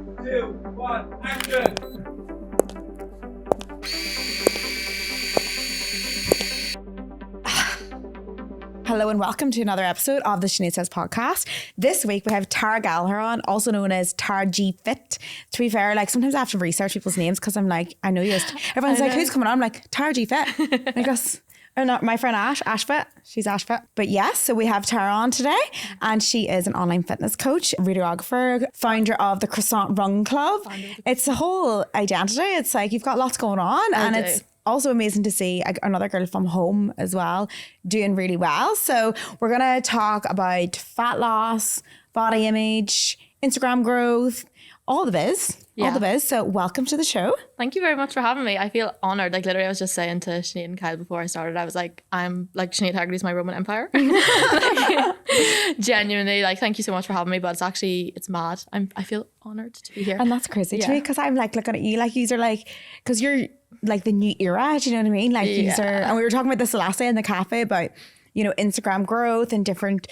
2, 1, action! Hello and welcome to another episode of the Sinead Says podcast. This week we have Tara Gallagher on, also known as Tara G Fit. To be fair, like sometimes I have to research people's names because I'm like, I know you. Everyone's like, who's coming on? I'm like, Tara G Fit. I guess, oh no, my friend Ash Fit. She's Ash Fit. But yes, so we have Tara on today, and she is an online fitness coach, radiographer, founder of the Croissant Run Club. It's a whole identity. It's like you've got lots going on, it's also amazing to see another girl from home as well doing really well. So we're going to talk about fat loss, body image, Instagram growth, all the biz. Yeah. All the biz. So welcome to the show. Thank you very much for having me. I feel honoured. Like literally I was just saying to Sinead and Kyle before I started, I was like, I'm like Sinead Haggerty's my Roman Empire. Like, genuinely, like thank you so much for having me. But it's mad. I feel honoured to be here. And that's crazy to me because I'm like looking at you like you're like, because you're like the new era, do you know what I mean? Like these are, and we were talking about this the last day in the cafe about, you know, Instagram growth and different,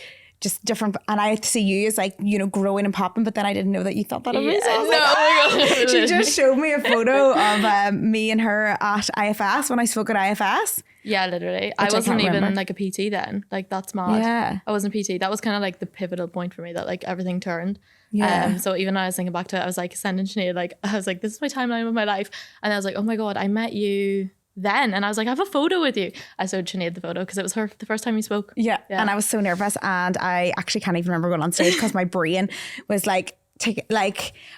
and I see you as like, you know, growing and popping, but then I didn't know that you thought that amazing. I was like, oh. She just showed me a photo of me and her at IFS when I spoke at IFS. Yeah, literally. I wasn't even like a PT then. Like that's mad. Yeah. I wasn't PT. That was kind of like the pivotal point for me that like everything turned. Yeah. So even when I was thinking back to it, I was like sending Sinead, like I was like, this is my timeline of my life. And I was like, oh my God, I met you then. And I was like, I have a photo with you. I showed Sinead the photo because it was the first time we spoke. Yeah. And I was so nervous, and I actually can't even remember going on stage because my brain was like,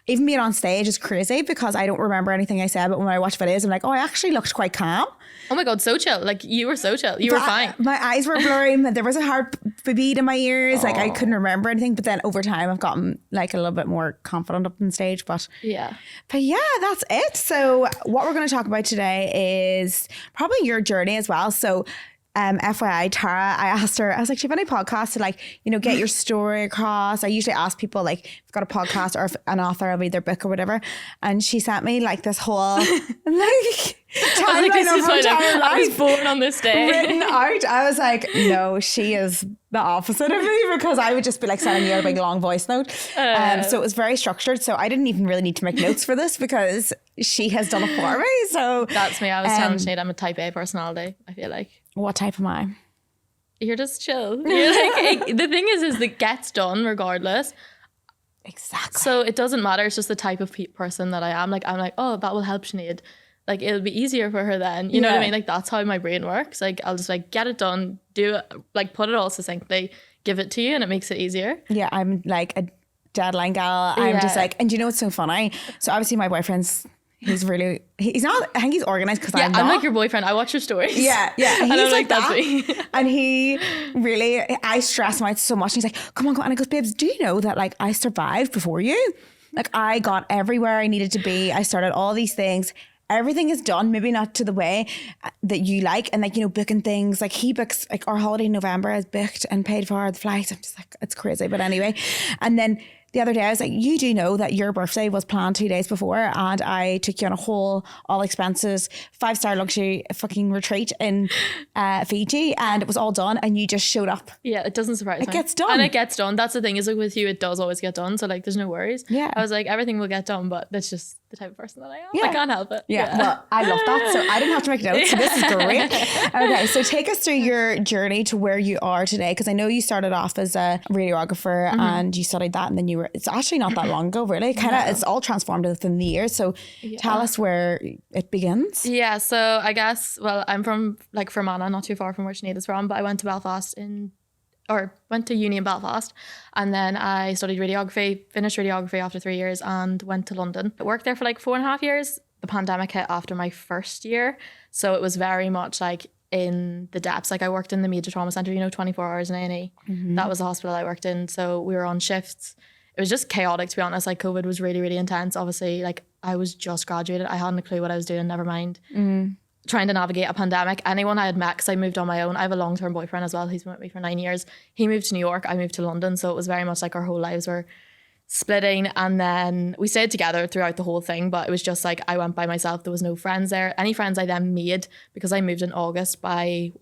even being on stage is crazy because I don't remember anything I said, but when I watch videos I'm like, oh, I actually looked quite calm. Oh my God, so chill. Like you were so chill. You were fine. My eyes were blurry. There was a hard beat in my ears. Like I couldn't remember anything, but then over time I've gotten like a little bit more confident up on stage. But yeah, that's it. So what we're going to talk about today is probably your journey as well. So FYI, Tara, I asked her, I was like, do you have any podcasts to like, you know, get your story across? I usually ask people like, if you've got a podcast or if an author of either book or whatever. And she sent me like this whole like timeline of her entire life. I was born on this day. Written out. I was like, no, she is the opposite of me because I would just be like sending you a big long voice note. So it was very structured. So I didn't even really need to make notes for this because she has done it for me. So that's me. I was telling Sinead I'm a type A personality, I feel like. What type am I? You're just chill. You're like, the thing is it gets done regardless. Exactly. So it doesn't matter. It's just the type of person that I am. Like I'm like, oh, that will help Sinead. Like it'll be easier for her then. You know what I mean? Like that's how my brain works. Like I'll just like get it done, do it, like put it all succinctly, give it to you, and it makes it easier. Yeah, I'm like a deadline gal. I'm just like, and you know what's so funny? So obviously my boyfriend's he's not, I think he's organized because I'm like your boyfriend. I watch your stories. Yeah. And he's like that's me. And he really, I stress him out so much. And he's like, come on. And I goes, babes, do you know that like I survived before you? Like I got everywhere I needed to be. I started all these things. Everything is done, maybe not to the way that you like. And like, you know, booking things, like he books, like our holiday in November is booked and paid for the flights. I'm just like, it's crazy. But anyway, and then the other day I was like, you do know that your birthday was planned 2 days before and I took you on a whole all expenses 5-star luxury fucking retreat in Fiji and it was all done and you just showed up. Yeah, it doesn't surprise me. It gets done. And it gets done. That's the thing is like with you, it does always get done. So like there's no worries. Yeah. I was like, everything will get done, but that's just the type of person that I am. Yeah. I can't help it. Yeah. Well, I love that. So I didn't have to make notes. So this is great. Okay. So take us through your journey to where you are today. Because I know you started off as a radiographer and you studied that and then it's actually not that long ago, really. It's all transformed within the years. So tell us where it begins. Yeah. So I guess, well, I'm from like Fermanagh, not too far from where Sinead is from, but I went to went to uni in Belfast and then I studied radiography, finished radiography after 3 years and went to London. I worked there for like 4.5 years. The pandemic hit after my first year. So it was very much like in the depths. Like I worked in the major trauma centre, 24 hours in A&E. Mm-hmm. That was the hospital I worked in. So we were on shifts. It was just chaotic, to be honest. Like COVID was really, really intense. Obviously, like I was just graduated. I hadn't a clue what I was doing, never mind. Trying to navigate a pandemic. Anyone I had met, because I moved on my own. I have a long-term boyfriend as well. He's been with me for 9 years. He moved to New York. I moved to London. So it was very much like our whole lives were splitting. And then we stayed together throughout the whole thing. But it was just like I went by myself. There was no friends there. Any friends I then made, because I moved in August, by,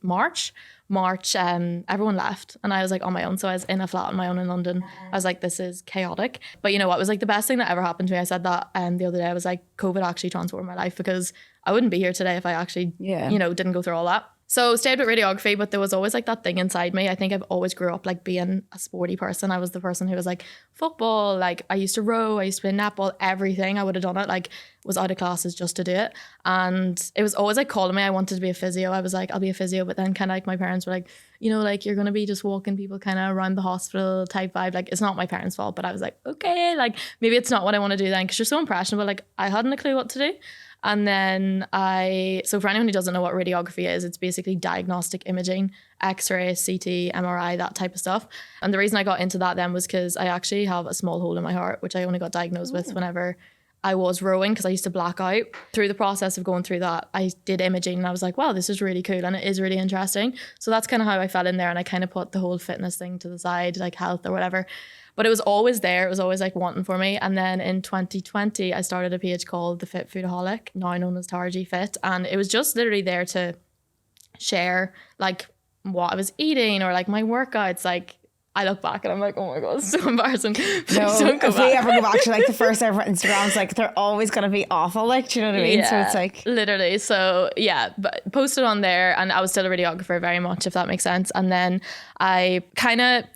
March, March, everyone left and I was like on my own. So I was in a flat on my own in London. I was like, this is chaotic. But you know what was like the best thing that ever happened to me? I said that the other day. I was like, COVID actually transformed my life, because I wouldn't be here today if I actually, you know, didn't go through all that. So stayed with radiography, but there was always like that thing inside me. I think I've always grew up like being a sporty person. I was the person who was like football, like I used to row, I used to play netball, everything. I would have done it, like was out of classes just to do it. And it was always like calling me. I wanted to be a physio. I was like, I'll be a physio. But then kind of like my parents were like, you know, like you're going to be just walking people kind of around the hospital type vibe. Like it's not my parents' fault, but I was like, okay, like maybe it's not what I want to do then, because you're so impressionable. Like I hadn't a clue what to do. And then so for anyone who doesn't know what radiography is, it's basically diagnostic imaging, X-ray, CT, MRI, that type of stuff. And the reason I got into that then was because I actually have a small hole in my heart, which I only got diagnosed with whenever I was rowing, because I used to black out. Through the process of going through that, I did imaging and I was like, wow, this is really cool and it is really interesting. So that's kind of how I fell in there, and I kind of put the whole fitness thing to the side, like health or whatever. But it was always there. It was always like wanting for me. And then in 2020, I started a page called The Fit Foodaholic, now known as TGF Fit. And it was just literally there to share like what I was eating or like my workouts. Like I look back and I'm like, oh my God, it's so embarrassing. Please don't go if back. we ever go back to like the first ever Instagrams, like they're always going to be awful. Like, do you know what I mean? So it's like. Literally. So yeah, but posted on there, and I was still a radiographer very much, if that makes sense. And then I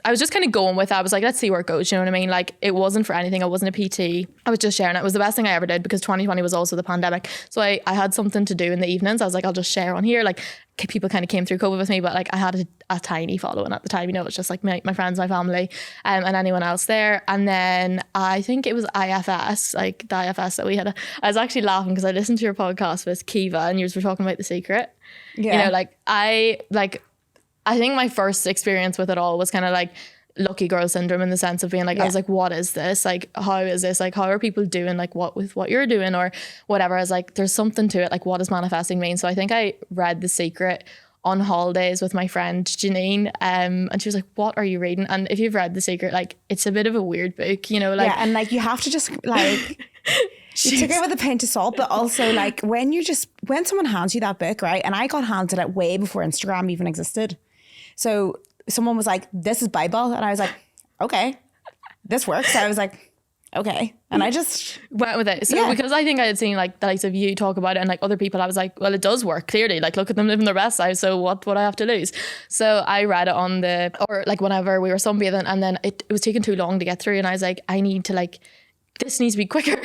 was just kind of going with it. I was like, let's see where it goes. You know what I mean? Like it wasn't for anything. I wasn't a PT. I was just sharing it. It was the best thing I ever did, because 2020 was also the pandemic. So I had something to do in the evenings. I was like, I'll just share on here. Like people kind of came through COVID with me, but like I had a tiny following at the time, you know, it's just like my friends, my family, and anyone else there. And then I think it was IFS, like the IFS that we had. I was actually laughing because I listened to your podcast with Kiva and you were talking about The Secret. Yeah. You know, like I think my first experience with it all was kind of like lucky girl syndrome, in the sense of being like, I was like, what is this? Like, how is this? Like, how are people doing like what with what you're doing or whatever? I was like, there's something to it. Like, what does manifesting mean? So I think I read The Secret on holidays with my friend Janine, and she was like, what are you reading? And if you've read The Secret, like it's a bit of a weird book, you know, like, yeah, and like you have to just like you take it with a pinch of salt, but also like when someone hands you that book, right? And I got handed it way before Instagram even existed. So someone was like, this is Bible. And I was like, okay, this works. So I was like, okay. And I just went with it. So because I think I had seen like the likes of you talk about it and like other people, I was like, well, it does work clearly. Like look at them living their best life. So what would I have to lose? So I read it or like whenever we were sunbathing, and then it was taking too long to get through. And I was like, this needs to be quicker.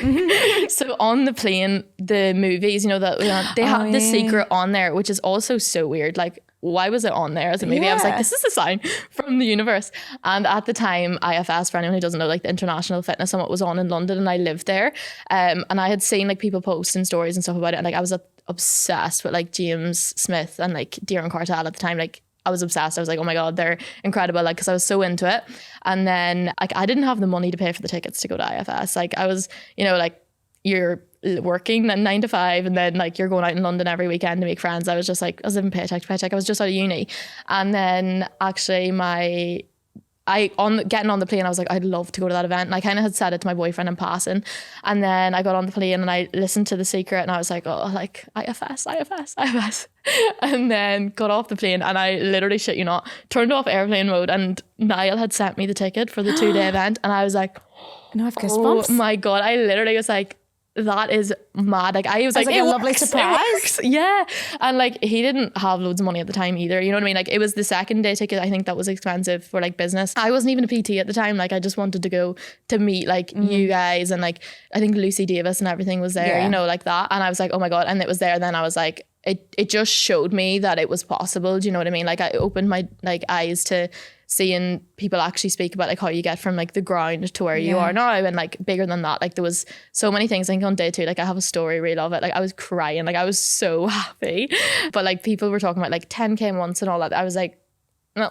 So on the plane, the movies, you know, that they have The Secret on there, which is also so weird. Like, why was it on there as a movie? I was like, this is a sign from the universe. And at the time, IFS, for anyone who doesn't know, like the International Fitness Summit was on in London, and I lived there. And I had seen like people posting stories and stuff about it. And like I was obsessed with like James Smith and like Darren Cartel at the time. Like I was obsessed. I was like, oh my God, they're incredible. Like, cause I was so into it. And then like, I didn't have the money to pay for the tickets to go to IFS. Like I was, you know, like you're working 9 to 5 and then like you're going out in London every weekend to make friends. I was just like, I was living paycheck to paycheck. I was just out of uni. And then actually getting on the plane, I was like, I'd love to go to that event. And I kind of had said it to my boyfriend in passing. And then I got on the plane and I listened to The Secret and I was like, oh, like IFS. And then got off the plane and I literally, shit you not, turned off airplane mode, and Niall had sent me the ticket for the 2-day event. And I was like, no, I've goosebumps. Oh my God. I literally was like, that is mad. Like I was like a lovely surprise. Yeah. And like he didn't have loads of money at the time either, you know what I mean? Like it was the 2nd day ticket, I think, that was expensive for like business. I wasn't even a PT at the time. Like I just wanted to go to meet like you guys, and like I think Lucy Davis and everything was there, you know, like that. And I was like, oh my God. And it was there. And then I was like, it just showed me that it was possible. Do you know what I mean? Like I opened my like eyes to seeing people actually speak about like how you get from like the ground to where you are now, and like bigger than that. Like there was so many things. I think on day 2, like I have a story reel of it. Like I was crying, like I was so happy. But like people were talking about like 10K months and all that. I was like,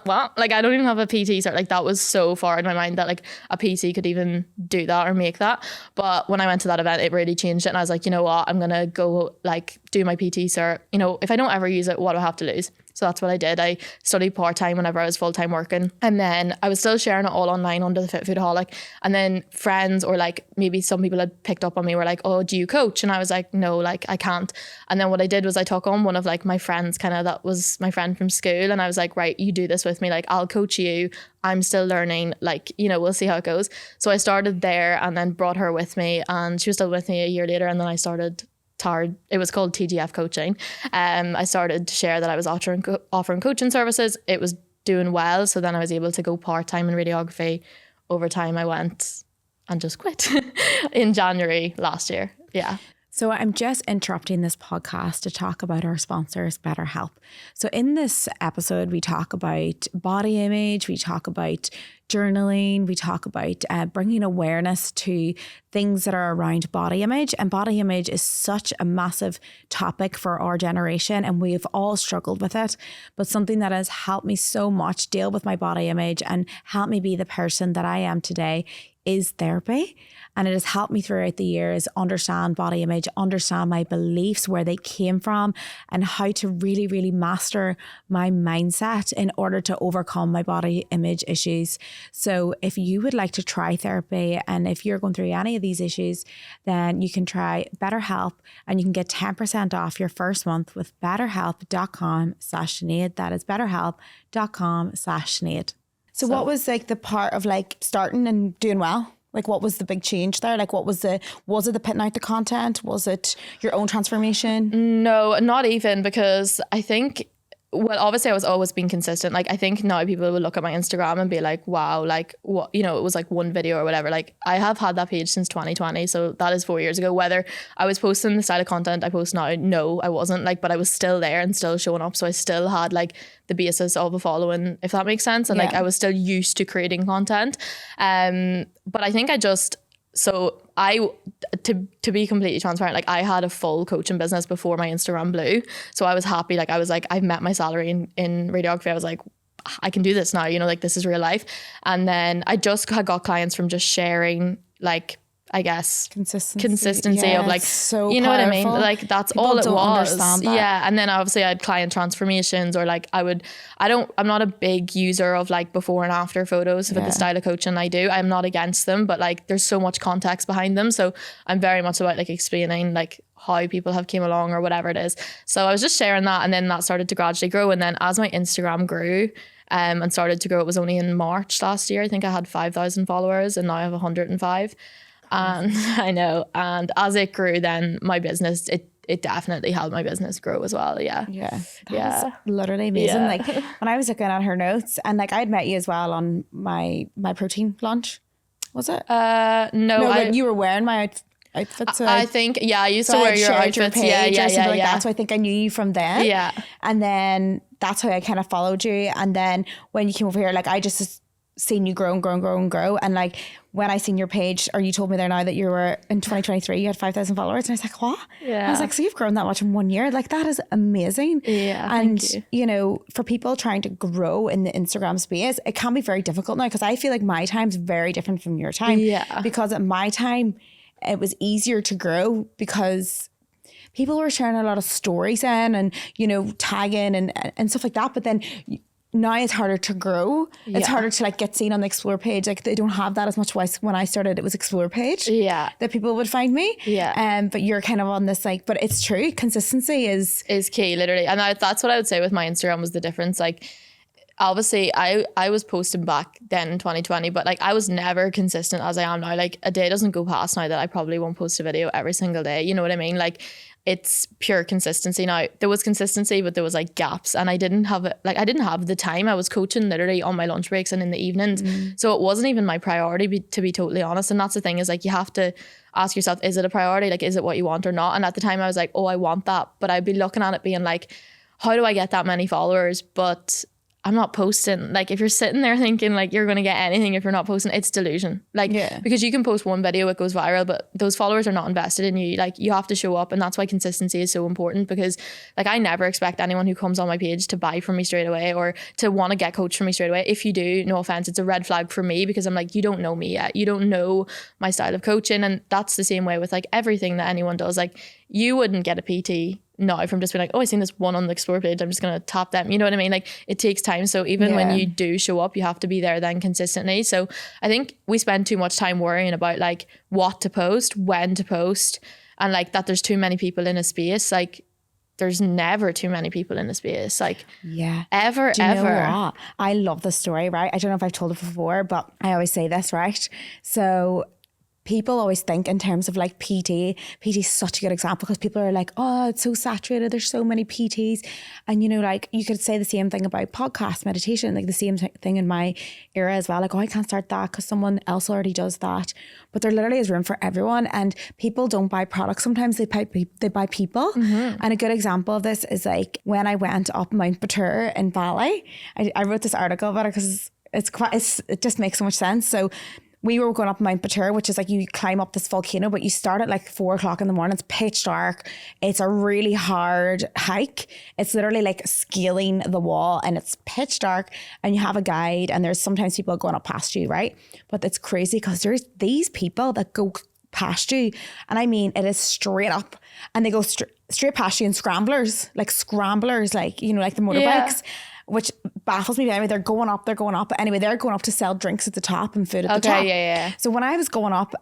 what? Like I don't even have a PT cert. Like that was so far in my mind that like a PT could even do that or make that. But when I went to that event, it really changed it. And I was like, you know what, I'm gonna go like do my PT cert. You know, if I don't ever use it, what do I have to lose? So that's what I did. I studied part-time whenever I was full-time working. And then I was still sharing it all online under the Fit Foodaholic. And then friends, or like maybe some people had picked up on me, were like, oh, do you coach? And I was like, no, like I can't. And then what I did was I took on one of like my friends, kind of, that was my friend from school. And I was like, right, you do this with me. Like, I'll coach you. I'm still learning, like, you know, we'll see how it goes. So I started there and then brought her with me, and she was still with me a year later. And then I started it was called TGF Coaching. I started to share that I was offering coaching services. It was doing well. So then I was able to go part-time in radiography. Over time, I went and just quit in January last year. Yeah. So I'm just interrupting this podcast to talk about our sponsors, BetterHelp. So in this episode, we talk about body image, we talk about journaling, we talk about bringing awareness to things that are around body image. And body image is such a massive topic for our generation, and we've all struggled with it. But something that has helped me so much deal with my body image and help me be the person that I am today is therapy. And it has helped me throughout the years understand body image, understand my beliefs, where they came from, and how to really, really master my mindset in order to overcome my body image issues. So if you would like to try therapy, and if you're going through any of these issues, then you can try BetterHelp, and you can get 10% off your first month with betterhelp.com/Sinead. That is betterhelp.com/Sinead. So what was like the part of like starting and doing well? Like, what was the big change there? Like, was it the putting out the content? Was it your own transformation? No, not even, because I think, well, obviously I was always being consistent. Like, I think now people will look at my Instagram and be like, wow, like what, you know, it was like one video or whatever. Like, I have had that page since 2020. So that is 4 years ago. Whether I was posting the style of content I post now, no, I wasn't, like, but I was still there and still showing up. So I still had like the basis of a following, if that makes sense. And like, I was still used to creating content. But I think to be completely transparent, like, I had a full coaching business before my Instagram blew. So I was happy. Like, I was like, I've met my salary in radiography. I was like, I can do this now, you know, like, this is real life. And then I just had got clients from just sharing, like, I guess consistency of like, so you know powerful. what I mean? Like, that's People all it don't was. understand that. Yeah. And then obviously I had client transformations, or like I'm not a big user of like before and after photos for the style of coaching I do. I'm not against them, but like, there's so much context behind them. So I'm very much about like explaining like how people have came along or whatever it is. So I was just sharing that, and then that started to gradually grow. And then as my Instagram grew, and started to grow, it was only in March last year, I think I had 5,000 followers, and now I have 105. And I know, and as it grew, then my business, it definitely helped my business grow as well. Yeah. That was literally amazing. Like, when I was looking at her notes, and like, I'd met you as well on my protein launch, was it? No, when you were wearing my outfit. So I think, I used to wear your outfits. That. So I think I knew you from then. Yeah. And then that's how I kind of followed you. And then when you came over here, like, I just seen you grow and grow and grow and grow. And like, when I seen your page, or you told me there now that you were in 2023, you had 5,000 followers. And I was like, what? Yeah. I was like, so you've grown that much in 1 year. Like, that is amazing. Yeah. And, thank you know, for people trying to grow in the Instagram space, it can be very difficult now, because I feel like my time's very different from your time. Yeah. Because at my time, it was easier to grow because people were sharing a lot of stories in, and, you know, tagging and stuff like that. But then now it's harder to grow. It's harder to like get seen on the Explore page. Like, they don't have that as much. When I started, it was Explore page that people would find me. But you're kind of on this, like, but it's true. Consistency is key, literally. And that's what I would say with my Instagram was the difference. Like, obviously I was posting back then in 2020, but like, I was never consistent as I am now. Like, a day doesn't go past now that I probably won't post a video every single day. You know what I mean? Like, it's pure consistency now. There was consistency, but there was like gaps, and I didn't have it. Like, I didn't have the time. I was coaching literally on my lunch breaks and in the evenings. So it wasn't even my priority, to be totally honest. And that's the thing, is like, you have to ask yourself, is it a priority? Like, is it what you want or not? And at the time I was like, oh, I want that. But I'd be looking at it being like, how do I get that many followers? But I'm not posting. Like, if you're sitting there thinking like you're going to get anything if you're not posting, it's delusion. Like, because you can post one video, it goes viral, but those followers are not invested in you. Like, you have to show up, and that's why consistency is so important. Because like, I never expect anyone who comes on my page to buy from me straight away, or to want to get coached from me straight away. If you do, no offense, it's a red flag for me, because I'm like, you don't know me yet. You don't know my style of coaching. And that's the same way with like everything that anyone does. Like, you wouldn't get a PT now from just being like, oh, I seen this one on the explore page, I'm just gonna tap them, you know what I mean? Like it takes time. So even when you do show up, you have to be there then consistently. So I think we spend too much time worrying about like what to post, when to post, and like that there's too many people in a space. Like there's never too many people in the space, like ever. Do you know what? I love this story, right? I don't know if I've told it before, but I always say this, right? So people always think in terms of like PT. PT is such a good example because people are like, oh, it's so saturated. There's so many PTs. And you know, like you could say the same thing about podcast meditation, like the same thing in my era as well. Like, oh, I can't start that because someone else already does that. But there literally is room for everyone. And people don't buy products. Sometimes they buy people. And a good example of this is like when I went up Mount Batur in Bali, I wrote this article about it because it just makes so much sense. So we were going up Mount Batur, which is like you climb up this volcano, but you start at like 4 o'clock in the morning. It's pitch dark. It's a really hard hike. It's literally like scaling the wall and it's pitch dark and you have a guide and there's sometimes people going up past you, right? But it's crazy because there's these people that go past you. And I mean, it is straight up and they go straight past you in scramblers, like, you know, like the motorbikes. Which baffles me. But anyway, they're going up. But anyway, they're going up to sell drinks at the top and food at the top. Yeah. So when I was going up,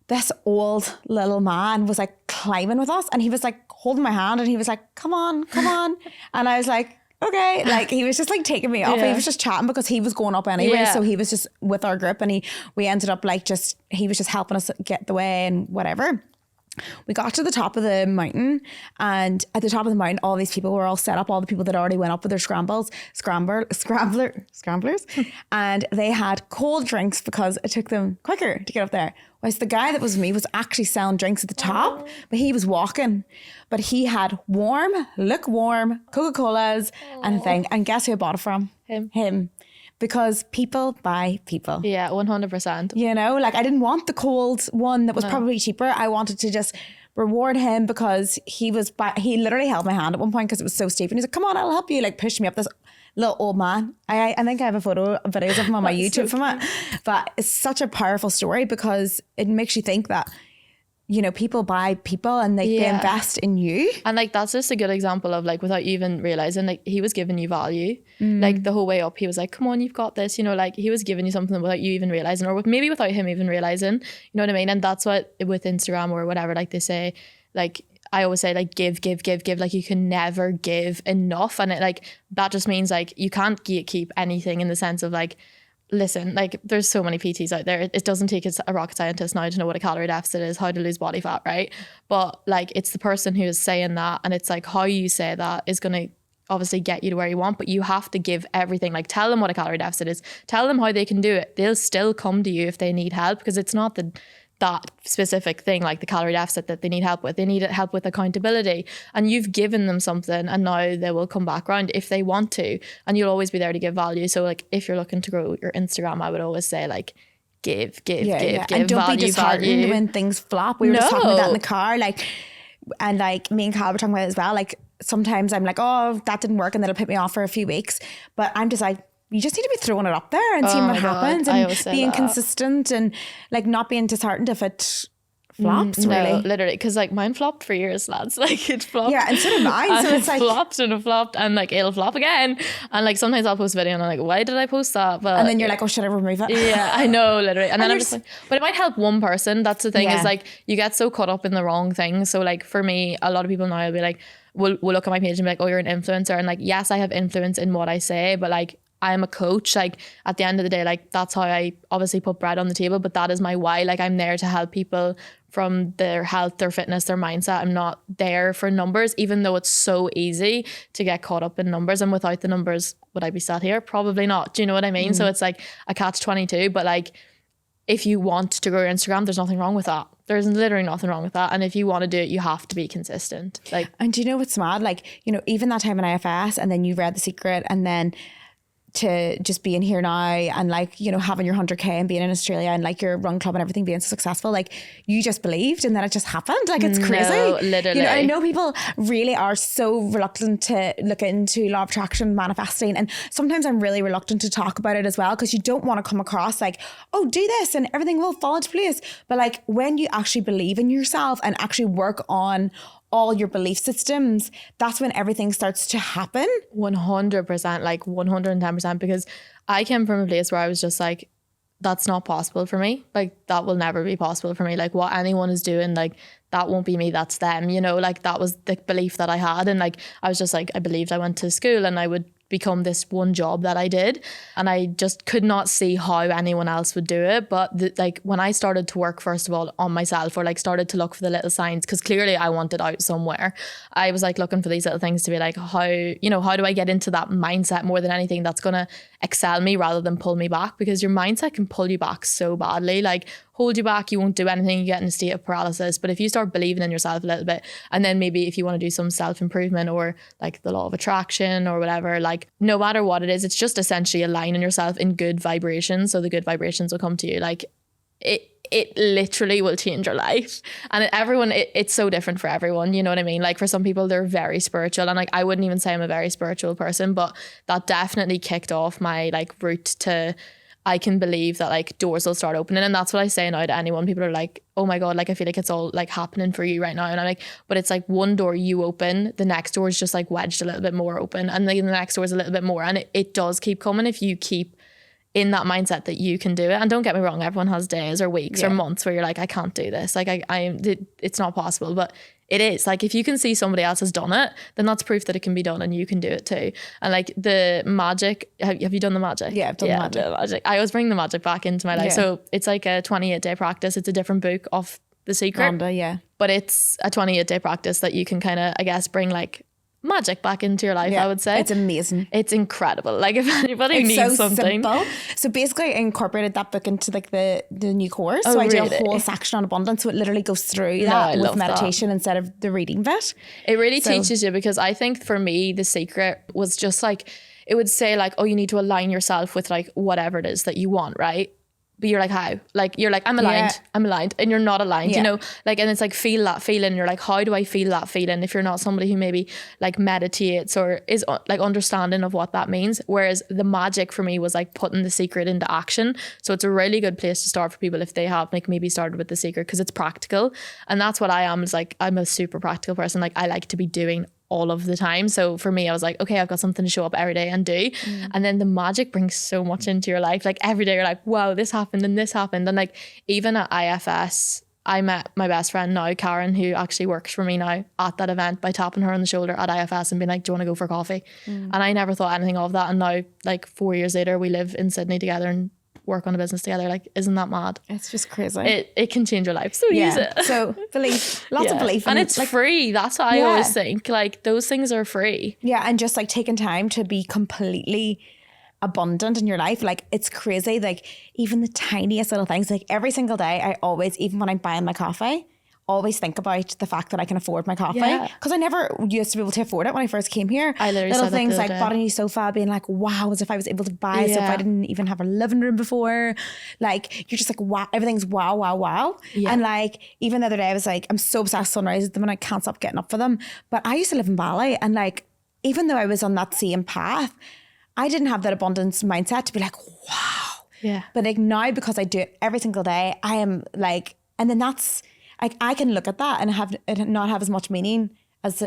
this old little man was like climbing with us and he was like holding my hand and he was like, come on. And I was like, okay. Like he was just like taking me up. He was just chatting because he was going up anyway. Yeah. So he was just with our group and we ended up like he was just helping us get the way and whatever. We got to the top of the mountain and at the top of the mountain, all these people were all set up, all the people that already went up with their scramblers. And they had cold drinks because it took them quicker to get up there. Whereas the guy that was with me was actually selling drinks at the top, but he was walking. But he had lukewarm Coca-Colas and a thing. And guess who I bought it from? Him. Because people buy people. Yeah, 100%. You know, like I didn't want the cold one that was probably cheaper. I wanted to just reward him because he literally held my hand at one point because it was so steep. And he's like, come on, I'll help you. Like pushed me up, this little old man. I think I have videos of him on my YouTube from it. But it's such a powerful story because it makes you think that, you know, people buy people and they invest in you. And like that's just a good example of like without you even realizing, like he was giving you value. Like the whole way up he was like, come on, you've got this, you know, like he was giving you something without you even realizing, or maybe without him even realizing, you know what I mean? And that's what with Instagram or whatever, like they say, like I always say like give, like you can never give enough. And it like that just means like you can't gatekeep anything in the sense of like, listen, like there's so many PTs out there. It doesn't take a rocket scientist now to know what a calorie deficit is, how to lose body fat, right? But like it's the person who is saying that, and it's like how you say that is going to obviously get you to where you want, but you have to give everything. Like tell them what a calorie deficit is, tell them how they can do it. They'll still come to you if they need help because it's not that specific thing like the calorie deficit that they need help with. They need help with accountability, and you've given them something and now they will come back around if they want to, and you'll always be there to give value. So like if you're looking to grow your Instagram, I would always say like give and don't value, be disheartened when things flop. We were just talking about that in the car, like, and like me and Cal were talking about it as well. Like sometimes I'm like, oh, that didn't work, and that'll put me off for a few weeks, but I'm just like, you just need to be throwing it up there and seeing what happens and being consistent and like not being disheartened if it flops. No, literally, because like mine flopped for years, lads. Like it flopped. Yeah, and so did mine. So it's like flopped and like it'll flop again. And like sometimes I'll post a video and I'm like, why did I post that? But and then you're like, oh, should I remove it? Yeah, I know, literally. And then I'm just like, but it might help one person. That's the thing is like you get so caught up in the wrong thing. So like for me, a lot of people now will be like, we'll look at my page and be like, oh, you're an influencer. And like, yes, I have influence in what I say, but like I am a coach. Like at the end of the day, like that's how I obviously put bread on the table, but that is my why. Like I'm there to help people from their health, their fitness, their mindset. I'm not there for numbers, even though it's so easy to get caught up in numbers. And without the numbers, would I be sat here? Probably not. Do you know what I mean? So it's like a catch-22, but like if you want to grow your Instagram, there's nothing wrong with that. There's literally nothing wrong with that. And if you want to do it, you have to be consistent. Like, and do you know what's mad? Like, you know, even that time in IFS and then you read The Secret and then to just being here now and like, you know, having your 100k and being in Australia and like your run club and everything being so successful, like you just believed and then it just happened. Like it's crazy. No, literally. You know, I know people really are so reluctant to look into law of attraction, manifesting, and sometimes I'm really reluctant to talk about it as well because you don't want to come across like, oh, do this and everything will fall into place. But like when you actually believe in yourself and actually work on all your belief systems, that's when everything starts to happen. 100%, like 110%, because I came from a place where I was just like, that's not possible for me. Like, that will never be possible for me. Like, what anyone is doing, like, that won't be me, that's them, you know, like that was the belief that I had. And like, I was just like, I believed I went to school and I would become this one job that I did, and I just could not see how anyone else would do it. But like when I started to work, first of all, on myself, or like started to look for the little signs, because clearly I wanted out somewhere, I was like looking for these little things to be like, how do I get into that mindset more than anything that's gonna excel me rather than pull me back? Because your mindset can pull you back so badly, like hold you back, you won't do anything, you get in a state of paralysis. But if you start believing in yourself a little bit, and then maybe if you want to do some self-improvement or like the law of attraction or whatever, like no matter what it is, it's just essentially aligning yourself in good vibrations, so the good vibrations will come to you. Like it literally will change your life. And it's so different for everyone, you know what I mean? Like for some people, they're very spiritual, and like I wouldn't even say I'm a very spiritual person, but that definitely kicked off my like route to, I can believe that like doors will start opening. And that's what I say now to anyone. People are like, oh my God, like I feel like it's all like happening for you right now. And I'm like, but it's like one door you open, the next door is just like wedged a little bit more open, and then the next door is a little bit more. And it does keep coming if you keep in that mindset that you can do it. And don't get me wrong, everyone has days or weeks or months where you're like, I can't do this. Like it's not possible. But it is. Like if you can see somebody else has done it, then that's proof that it can be done and you can do it too. And like the magic, have you done the magic? Yeah, I've done the magic. I always bring the magic back into my life. Yeah. So it's like a 28-day practice. It's a different book of The Secret. Rhonda, yeah. But it's a 28-day practice that you can kind of, I guess, bring like magic back into your life, I would say. It's amazing. It's incredible. Like if anybody needs so something. Simple. So basically I incorporated that book into like the new course. Oh, so I did really? a whole section on abundance. So it literally goes through I that with love meditation instead of the reading bit. It really teaches you, because I think for me, The Secret was just like, it would say like, oh, you need to align yourself with like whatever it is that you want, right? But you're like, how? Like, you're like, I'm aligned, and you're not aligned, you know? Like, and it's like, feel that feeling. You're like, how do I feel that feeling? If you're not somebody who maybe like meditates or is like understanding of what that means. Whereas the magic for me was like putting The Secret into action. So it's a really good place to start for people if they have like maybe started with The Secret, because it's practical. And that's what I am, is like, I'm a super practical person. Like I like to be doing all of the time. So for me, I was like, okay, I've got something to show up every day and do. And then the magic brings so much into your life. Like every day you're like, wow, this happened and this happened. And like even at IFS, I met my best friend now, Karen, who actually works for me now, at that event by tapping her on the shoulder at IFS and being like, do you want to go for coffee? And I never thought anything of that. And now like 4 years later, we live in Sydney together and work on a business together. Like, isn't that mad? It's just crazy. It can change your life. So use it. So belief, lots of belief. And it's like, free. That's what I always think. Like those things are free. Yeah. And just like taking time to be completely abundant in your life. Like it's crazy. Like even the tiniest little things, like every single day, I always, even when I'm buying my coffee, always think about the fact that I can afford my coffee, because I never used to be able to afford it when I first came here. I literally little said that things the like other day. bought a new sofa, being like, wow, as if I was able to buy stuff I didn't even have a living room before. Like you're just like, wow, everything's wow. And like even the other day I was like, I'm so obsessed with sunrises at the minute, I can't stop getting up for them. But I used to live in Bali, and like even though I was on that same path, I didn't have that abundance mindset to be like, wow. Yeah. But like now, because I do it every single day, I am like, and then that's, I can look at that and have it not have as much meaning as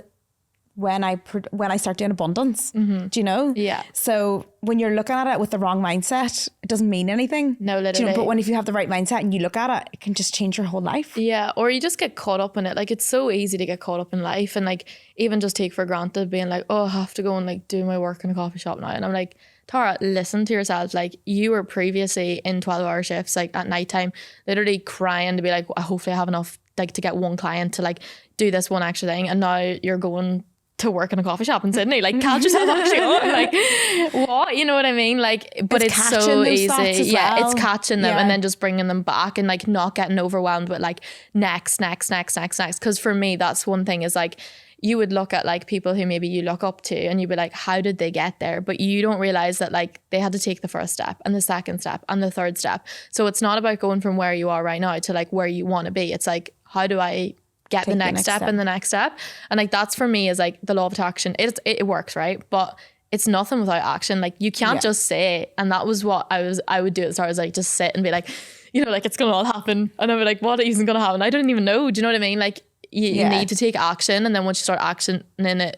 when I start doing abundance. Do you know? Yeah. So when you're looking at it with the wrong mindset, it doesn't mean anything. No, Do you literally. know? But if you have the right mindset and you look at it, it can just change your whole life. Yeah, or you just get caught up in it. Like it's so easy to get caught up in life and like even just take for granted being like, oh, I have to go and like do my work in a coffee shop now. And I'm like, Tara, listen to yourself. Like you were previously in 12-hour shifts, like at nighttime, literally crying to be like, hopefully I have enough like to get one client to like do this one extra thing. And now you're going to work in a coffee shop in Sydney. Like catch yourself actually on. Like what? You know what I mean? Like, but it's so those easy. thoughts as Yeah, well. it's catching them and then just bringing them back and like not getting overwhelmed with like next. Because for me, that's one thing is like, you would look at like people who maybe you look up to and you'd be like, how did they get there? But you don't realize that like they had to take the first step and the second step and the third step. So it's not about going from where you are right now to like where you want to be. It's like, how do I get the next step and the next step? And like that's for me is like the law of attraction. It works, right? But it's nothing without action. Like you can't just say, and that was what I would do at the start, was like just sit and be like, you know, like it's gonna all happen. And I'd be like, what isn't gonna happen? I don't even know. Do you know what I mean? Like you need to take action, and then once you start actioning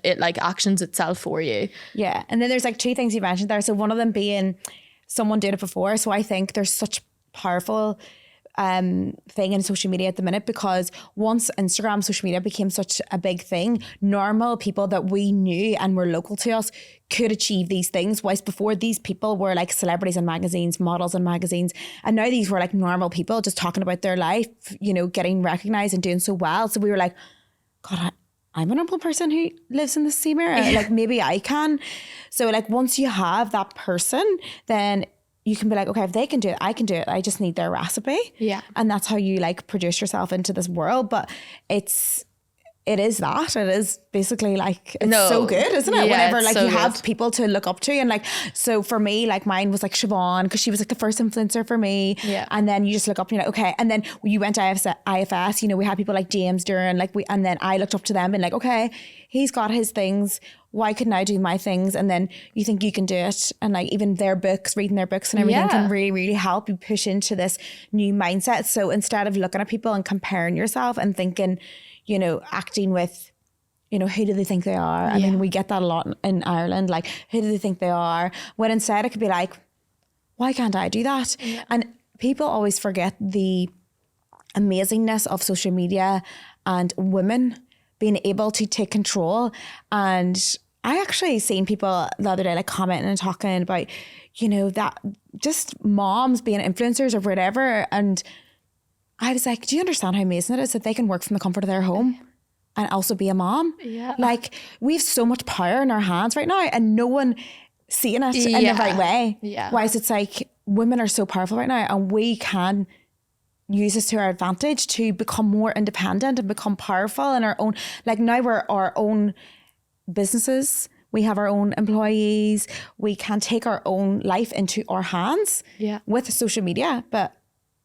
it like actions itself for you. Yeah. And then there's like two things you mentioned there. So one of them being someone did it before. So I think there's such powerful thing in social media at the minute, because once Instagram, social media became such a big thing, normal people that we knew and were local to us could achieve these things, whilst before these people were like celebrities in magazines, models in magazines, and now these were like normal people just talking about their life, you know, getting recognized and doing so well. So we were like, God, I'm a normal person who lives in the same area. Like maybe I can. So like once you have that person, then you can be like, okay, if they can do it, I can do it. I just need their recipe. Yeah. And that's how you like produce yourself into this world. But it is basically like, it's so good, isn't it? Yeah, Whenever like so you have good. people to look up to, and like, so for me, like mine was like Siobhan, because she was like the first influencer for me. Yeah. And then you just look up and you're like, okay. And then when you went to IFS, you know, we had people like James Duran, and then I looked up to them and like, okay, he's got his things. Why couldn't I do my things? And then you think you can do it. And like even their books, reading their books and everything can really, really help you push into this new mindset. So instead of looking at people and comparing yourself and thinking, you know, acting with, you know, who do they think they are? I mean, we get that a lot in Ireland. Like, who do they think they are? When instead it could be like, why can't I do that? Yeah. And people always forget the amazingness of social media and women being able to take control. And I actually seen people the other day like commenting and talking about, you know, that just moms being influencers or whatever. And I was like, do you understand how amazing it is that they can work from the comfort of their home and also be a mom? Yeah. Like we have so much power in our hands right now, and no one seeing it in the right way. Yeah. Whereas it's like women are so powerful right now, and we can use this to our advantage to become more independent and become powerful in our own, like now we're our own businesses. We have our own employees. We can take our own life into our hands with social media. But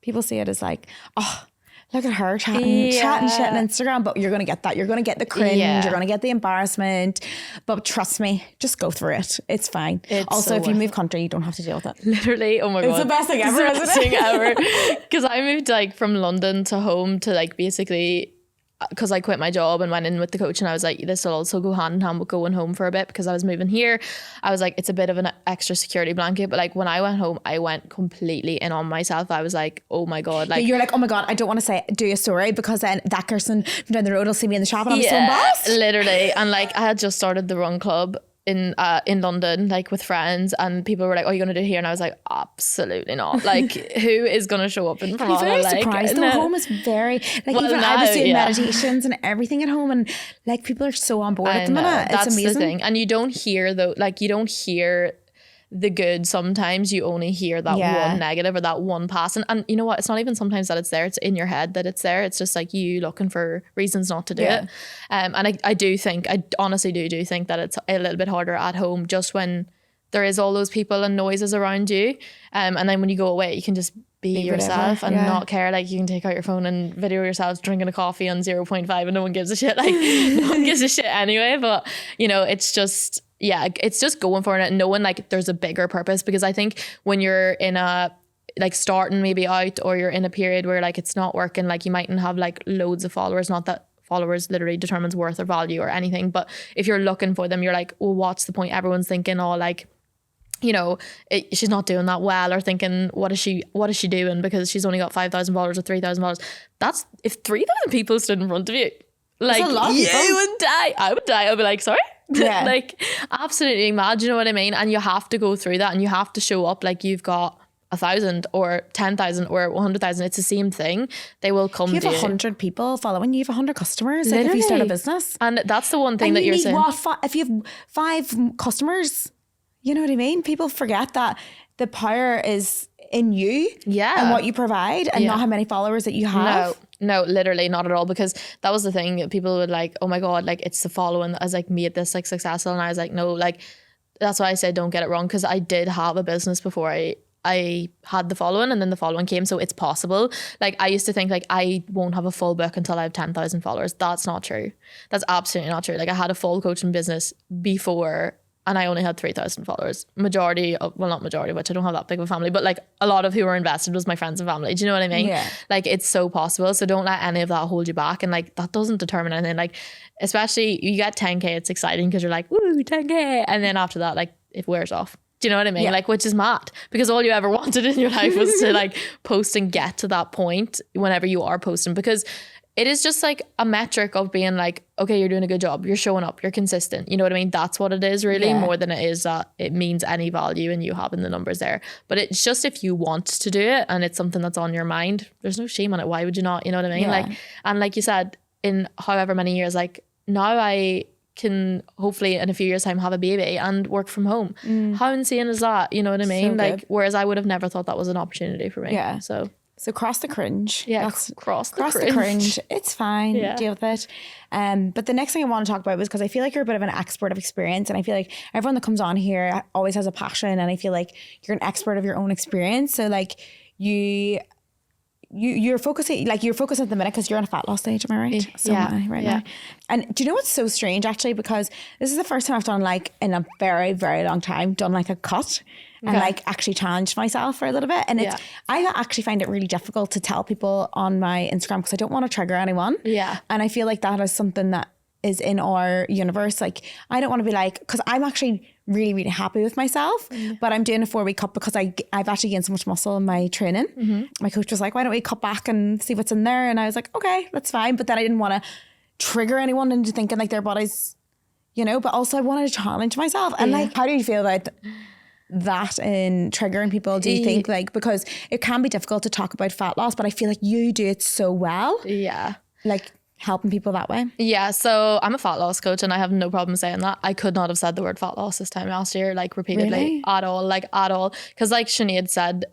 people see it as like, oh, look at her chatting shit on Instagram. But you're going to get that. You're going to get the cringe. You're going to get the embarrassment. But trust me, just go through it. It's fine. Also, if you move country, you don't have to deal with it. Literally, oh my God. It's the best thing ever, It's the best thing ever. Because I moved like from London to home to like basically, because I quit my job and went in with the coach, and I was like, this will also go hand in hand with going home for a bit, because I was moving here. I was like, it's a bit of an extra security blanket. But like when I went home, I went completely in on myself. I was like, oh my God. Like you're like, oh my God, I don't want to do a story, because then that person from down the road will see me in the shop and I'm so embarrassed. Literally. And like I had just started the run club in London, like with friends, and people were like, oh, you're gonna do it here? And I was like, absolutely not. Like who is gonna show up in front of very like, surprised. The home is very like, well, even now, I was doing meditations and everything at home, and like people are so on board at the minute. It's amazing. That's the thing. And you don't hear the good sometimes. You only hear that one negative or that one pass, and you know what, it's not even sometimes that it's there, it's in your head that it's there. It's just like you looking for reasons not to do it. And I honestly do think that it's a little bit harder at home, just when there is all those people and noises around you, and then when you go away you can just be yourself and not care. Like you can take out your phone and video yourself drinking a coffee on 0.5 and no one gives a shit. Like no one gives a shit anyway. But you know, it's just going for it and knowing like there's a bigger purpose. Because I think when you're in a like starting maybe out, or you're in a period where like it's not working, like you mightn't have like loads of followers, not that followers literally determines worth or value or anything, but if you're looking for them, you're like, well, what's the point? Everyone's thinking, oh, like, you know, she's not doing that well, or thinking, what is she doing because she's only got 5,000 followers or 3,000 followers. That's, if 3,000 people stood in front of you, like you would die. I would die. I'd be like, sorry. Yeah. Like absolutely mad, you know what I mean? And you have to go through that, and you have to show up like you've got 1,000 or 10,000 or 100,000. It's the same thing. They will come to you. You have 100 people following you, have 100 customers. Like if you start a business. And that's the one thing and that you're saying. If you have 5 customers, you know what I mean? People forget that the power is in you and what you provide, and not how many followers that you have. No, literally not at all. Because that was the thing. People would like, oh my God, like it's the following that has like made this like successful. And I was like, no, like that's why I said don't get it wrong, because I did have a business before I had the following, and then the following came. So it's possible. Like I used to think like I won't have a full book until I have 10,000 followers. That's not true. That's absolutely not true. Like I had a full coaching business before and I only had 3,000 followers. Majority of, well, not majority, which I don't have that big of a family, but like a lot of who were invested was my friends and family. Do you know what I mean? Yeah. Like it's so possible. So don't let any of that hold you back. And like that doesn't determine anything. Like especially you get 10K, it's exciting because you're like, woo, 10K. And then after that, like it wears off. Do you know what I mean? Yeah. Like, which is mad because all you ever wanted in your life was to like post and get to that point whenever you are posting, because it is just like a metric of being like, okay, you're doing a good job. You're showing up. You're consistent. You know what I mean? That's what it is really, more than it is that it means any value in you having the numbers there. But it's just if you want to do it and it's something that's on your mind, there's no shame on it. Why would you not? You know what I mean? Yeah. Like, and like you said, in however many years, like now I can hopefully in a few years time have a baby and work from home. How insane is that? You know what I mean? So Like, good. whereas I would have never thought that was an opportunity for me. Yeah. So cross the cringe. yeah, That's cross the the cringe. cringe. It's fine. Yeah. Deal with it. But the next thing I want to talk about was because I feel like you're a bit of an expert of experience, and I feel like everyone that comes on here always has a passion, and I feel like you're an expert of your own experience. So like you're focusing at the minute because you're on a fat loss stage, am I right? So Yeah. am I right Yeah. now. And do you know what's so strange actually? Because this is the first time I've done like in a very, very long time, done like a cut and like actually challenged myself for a little bit. And it's, I actually find it really difficult to tell people on my Instagram because I don't want to trigger anyone. Yeah. And I feel like that is something that is in our universe. Like I don't want to be like, because I'm actually really, really happy with myself, but I'm doing a 4-week cut because I've actually gained so much muscle in my training. My coach was like, why don't we cut back and see what's in there? And I was like, okay, that's fine. But then I didn't want to trigger anyone into thinking like their bodies, you know, but also I wanted to challenge myself. And like, how do you feel about that in triggering people? Do you think like, because it can be difficult to talk about fat loss, but I feel like you do it so well. Yeah. Like helping people that way. Yeah, so I'm a fat loss coach and I have no problem saying that. I could not have said the word fat loss this time last year, like repeatedly Really? at all. Because like Sinead said,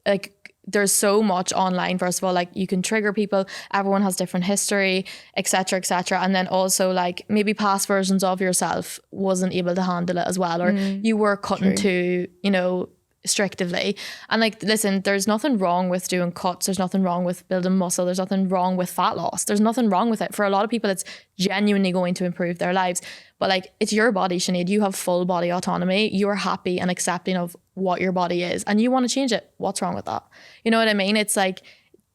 like there's so much online. First of all, like you can trigger people. Everyone has different history, etc., etc. And then also like maybe past versions of yourself wasn't able to handle it as well, or you were cutting too, you know, strictly. And like, listen, there's nothing wrong with doing cuts. There's nothing wrong with building muscle. There's nothing wrong with fat loss. There's nothing wrong with it. For a lot of people, it's genuinely going to improve their lives. But like, it's your body, Sinead. You have full body autonomy. You're happy and accepting of what your body is and you want to change it. What's wrong with that? You know what I mean? It's like,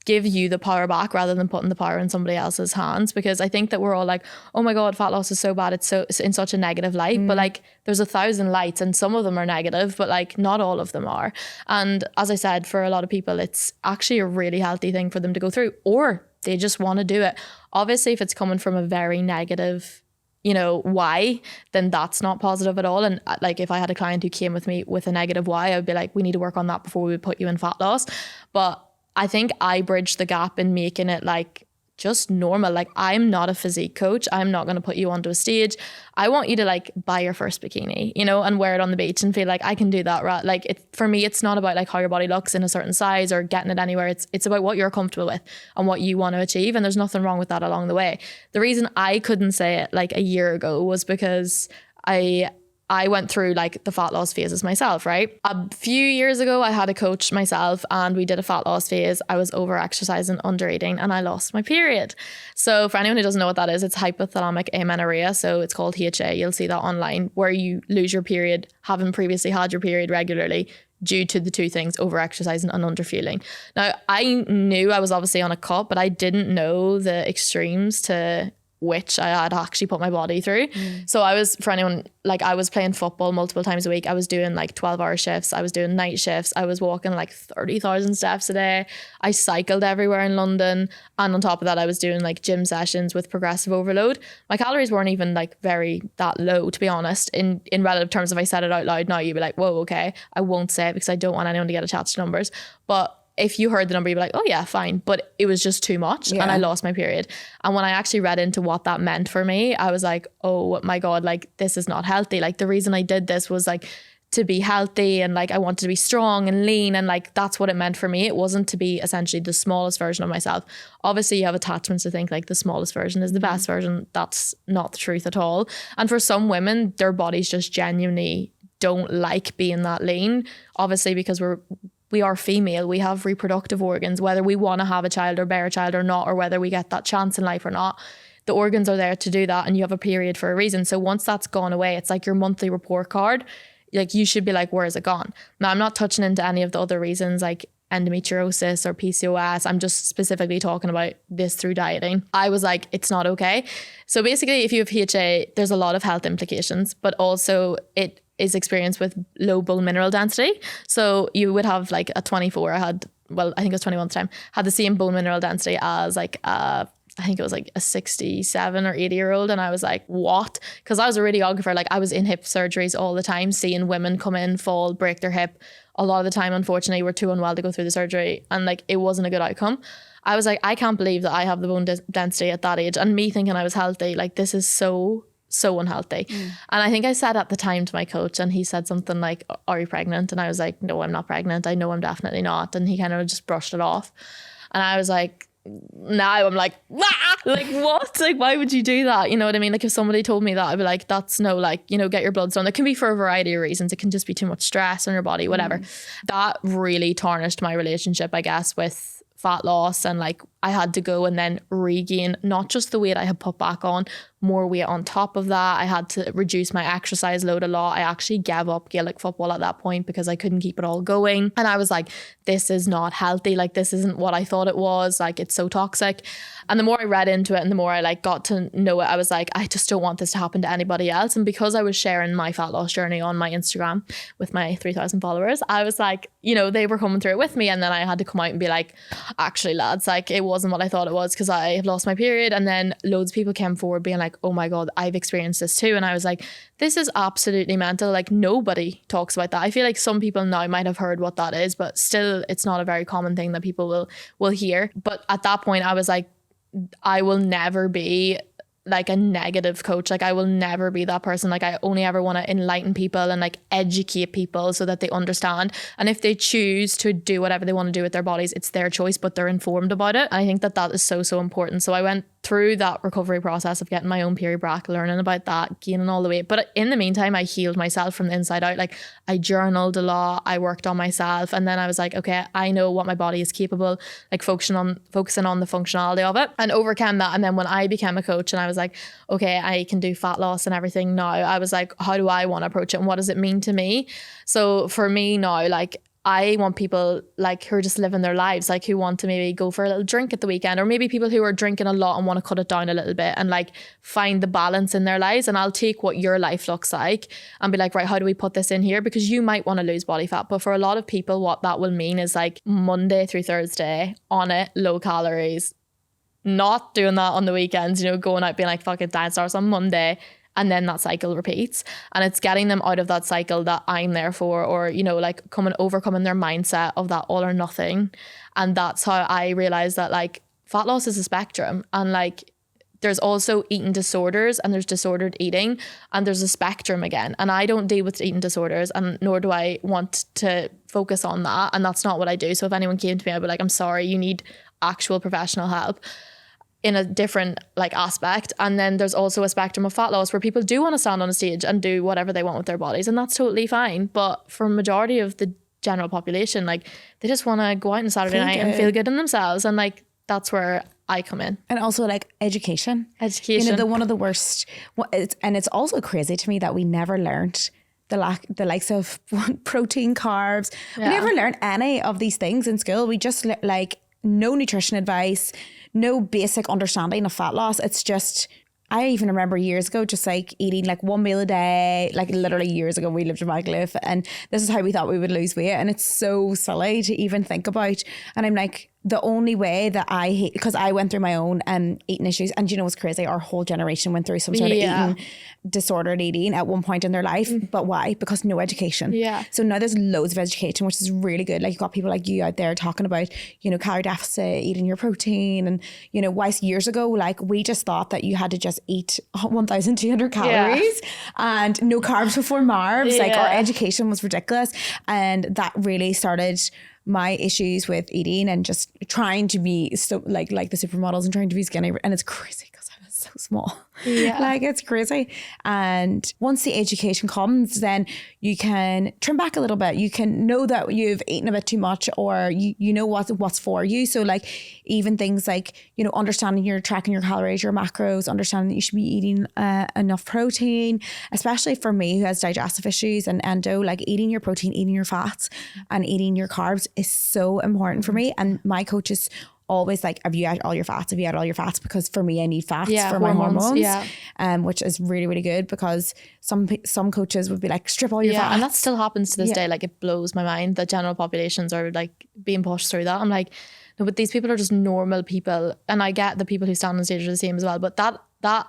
give you the power back rather than putting the power in somebody else's hands. Because I think that we're all like, oh my God, fat loss is so bad. It's in such a negative light. But like, there's 1,000 lights and some of them are negative, but like not all of them are. And as I said, for a lot of people, it's actually a really healthy thing for them to go through, or they just want to do it. Obviously, if it's coming from a very negative, you know, why, then that's not positive at all. And like, if I had a client who came with me with a negative why, I would be like, we need to work on that before we put you in fat loss. But I think I bridged the gap in making it like just normal. Like, I'm not a physique coach. I'm not going to put you onto a stage. I want you to like buy your first bikini, you know, and wear it on the beach and feel like I can do that, right? Like, for me, it's not about like how your body looks in a certain size or getting it anywhere. It's about what you're comfortable with and what you want to achieve. And there's nothing wrong with that along the way. The reason I couldn't say it like a year ago was because I went through like the fat loss phases myself, right? A few years ago, I had a coach myself and we did a fat loss phase. I was over exercising, under eating, and I lost my period. So for anyone who doesn't know what that is, it's hypothalamic amenorrhea. So it's called HA. You'll see that online, where you lose your period, having previously had your period regularly, due to the two things, over exercising and under fueling. Now, I knew I was obviously on a cut, but I didn't know the extremes to which I had actually put my body through. So I was, for anyone, like I was playing football multiple times a week. I was doing like 12-hour shifts. I was doing night shifts. I was walking like 30,000 steps a day. I cycled everywhere in London. And on top of that, I was doing like gym sessions with progressive overload. My calories weren't even like that low, to be honest. In relative terms, if I said it out loud now, you'd be like, whoa, okay. I won't say it because I don't want anyone to get attached to numbers. But if you heard the number, you'd be like, oh yeah, fine. But it was just too much and I lost my period. And when I actually read into what that meant for me, I was like, oh my God, like this is not healthy. Like the reason I did this was like to be healthy and like I wanted to be strong and lean, and like that's what it meant for me. It wasn't to be essentially the smallest version of myself. Obviously you have attachments to think like the smallest version is the best version. That's not the truth at all. And for some women, their bodies just genuinely don't like being that lean, obviously because we are female, we have reproductive organs, whether we want to have a child or bear a child or not, or whether we get that chance in life or not. the organs are there to do that, and you have a period for a reason. So once that's gone away, it's like your monthly report card. Like you should be like, where is it gone? Now I'm not touching into any of the other reasons like endometriosis or PCOS. I'm just specifically talking about this through dieting. I was like, it's not okay. So basically, if you have HA, there's a lot of health implications, but also it is experienced with low bone mineral density. So you would have like a 24, I think it was 21 at the time, had the same bone mineral density as like I think it was like a 67 or 80-year-old. And I was like, what? Because I was a radiographer. Like I was in hip surgeries all the time, seeing women come in, fall, break their hip. A lot of the time, unfortunately, we're too unwell to go through the surgery. And like, it wasn't a good outcome. I was like, I can't believe that I have the bone density at that age. And me thinking I was healthy, like this is so unhealthy. And I think I said at the time to my coach, and he said something like, are you pregnant? And I was like, no, I'm not pregnant. I know I'm definitely not. And he kind of just brushed it off. And I was like, now I'm like, like what? Like, why would you do that? You know what I mean? Like if somebody told me that, I'd be like, that's no, like, you know, get your bloods done. It can be for a variety of reasons. It can just be too much stress on your body, whatever. That really tarnished my relationship, I guess, with fat loss. And like I had to go and then regain not just the weight I had put back on, more weight on top of that. I had to reduce my exercise load a lot. I actually gave up Gaelic football at that point because I couldn't keep it all going. And I was like, this is not healthy. Like this isn't what I thought it was. Like it's so toxic. And the more I read into it and the more I like got to know it, I was like, I just don't want this to happen to anybody else. And because I was sharing my fat loss journey on my Instagram with my 3,000 followers, I was like, you know, they were coming through it with me. And then I had to come out and be like, actually lads, like it wasn't what I thought it was, because I have lost my period. And then loads of people came forward being like, oh my God, I've experienced this too. And I was like, this is absolutely mental. Like nobody talks about that. I feel like some people now might have heard what that is, but still it's not a very common thing that people will hear. But at that point I was like, I will never be like a negative coach. Like I will never be that person. Like I only ever want to enlighten people and like educate people so that they understand. And if they choose to do whatever they want to do with their bodies, it's their choice, but they're informed about it. And I think that is so important. So I went through that recovery process of getting my own period bracket, learning about that, gaining all the weight. But in the meantime, I healed myself from the inside out. Like I journaled a lot, I worked on myself, and then I was like, okay, I know what my body is capable, like focusing on the functionality of it, and overcame that. And then when I became a coach and I was like, okay, I can do fat loss and everything now, I was like, how do I want to approach it and what does it mean to me? So for me now, like I want people like who are just living their lives, like who want to maybe go for a little drink at the weekend, or maybe people who are drinking a lot and want to cut it down a little bit and like find the balance in their lives. And I'll take what your life looks like and be like, right, how do we put this in here? Because you might want to lose body fat, but for a lot of people, what that will mean is like Monday through Thursday on it, low calories, not doing that on the weekends, you know, going out being like, fuck it, dance stars on Monday. And then that cycle repeats, and it's getting them out of that cycle that I'm there for, or, you know, like overcoming their mindset of that all or nothing. And that's how I realized that like fat loss is a spectrum, and like there's also eating disorders and there's disordered eating, and there's a spectrum again. And I don't deal with eating disorders, and nor do I want to focus on that. And that's not what I do. So if anyone came to me, I'd be like, I'm sorry, you need actual professional help in a different like aspect. And then there's also a spectrum of fat loss where people do want to stand on a stage and do whatever they want with their bodies, and that's totally fine. But for majority of the general population, like they just want to go out on Saturday night and feel good in themselves, and like that's where I come in. And also like education, you know, one of the worst, and it's also crazy to me that we never learned the likes of protein, carbs. We never learned any of these things in school. We just like no nutrition advice, no basic understanding of fat loss. It's just, I even remember years ago just like eating like one meal a day, like literally years ago we lived in Magaluf, and this is how we thought we would lose weight. And it's so silly to even think about. And I'm like, the only way that I hate, because I went through my own eating issues, and you know what's crazy? Our whole generation went through some sort of eating disordered eating at one point in their life. But why? Because no education. Yeah. So now there's loads of education, which is really good. Like you've got people like you out there talking about, you know, calorie deficit, eating your protein, and you know, whilst years ago, like we just thought that you had to just eat 1,200 calories and no carbs before marbs. Like our education was ridiculous, and that really started my issues with eating and just trying to be so like the supermodels and trying to be skinny. And it's crazy because I was so small. Yeah. Like it's crazy. And once the education comes, then you can trim back a little bit. You can know that you've eaten a bit too much, or you know what's for you. So like even things like, you know, understanding you're tracking your calories, your macros, understanding that you should be eating enough protein, especially for me who has digestive issues and endo, like eating your protein, eating your fats and eating your carbs is so important for me. And my coach is always like, have you had all your fats? Have you had all your fats? Because for me, I need fats for my hormones, which is really, really good, because some coaches would be like, strip all your fats. And that still happens to this day. Like it blows my mind that general populations are like being pushed through that. I'm like, no, but these people are just normal people. And I get the people who stand on stage are the same as well. But that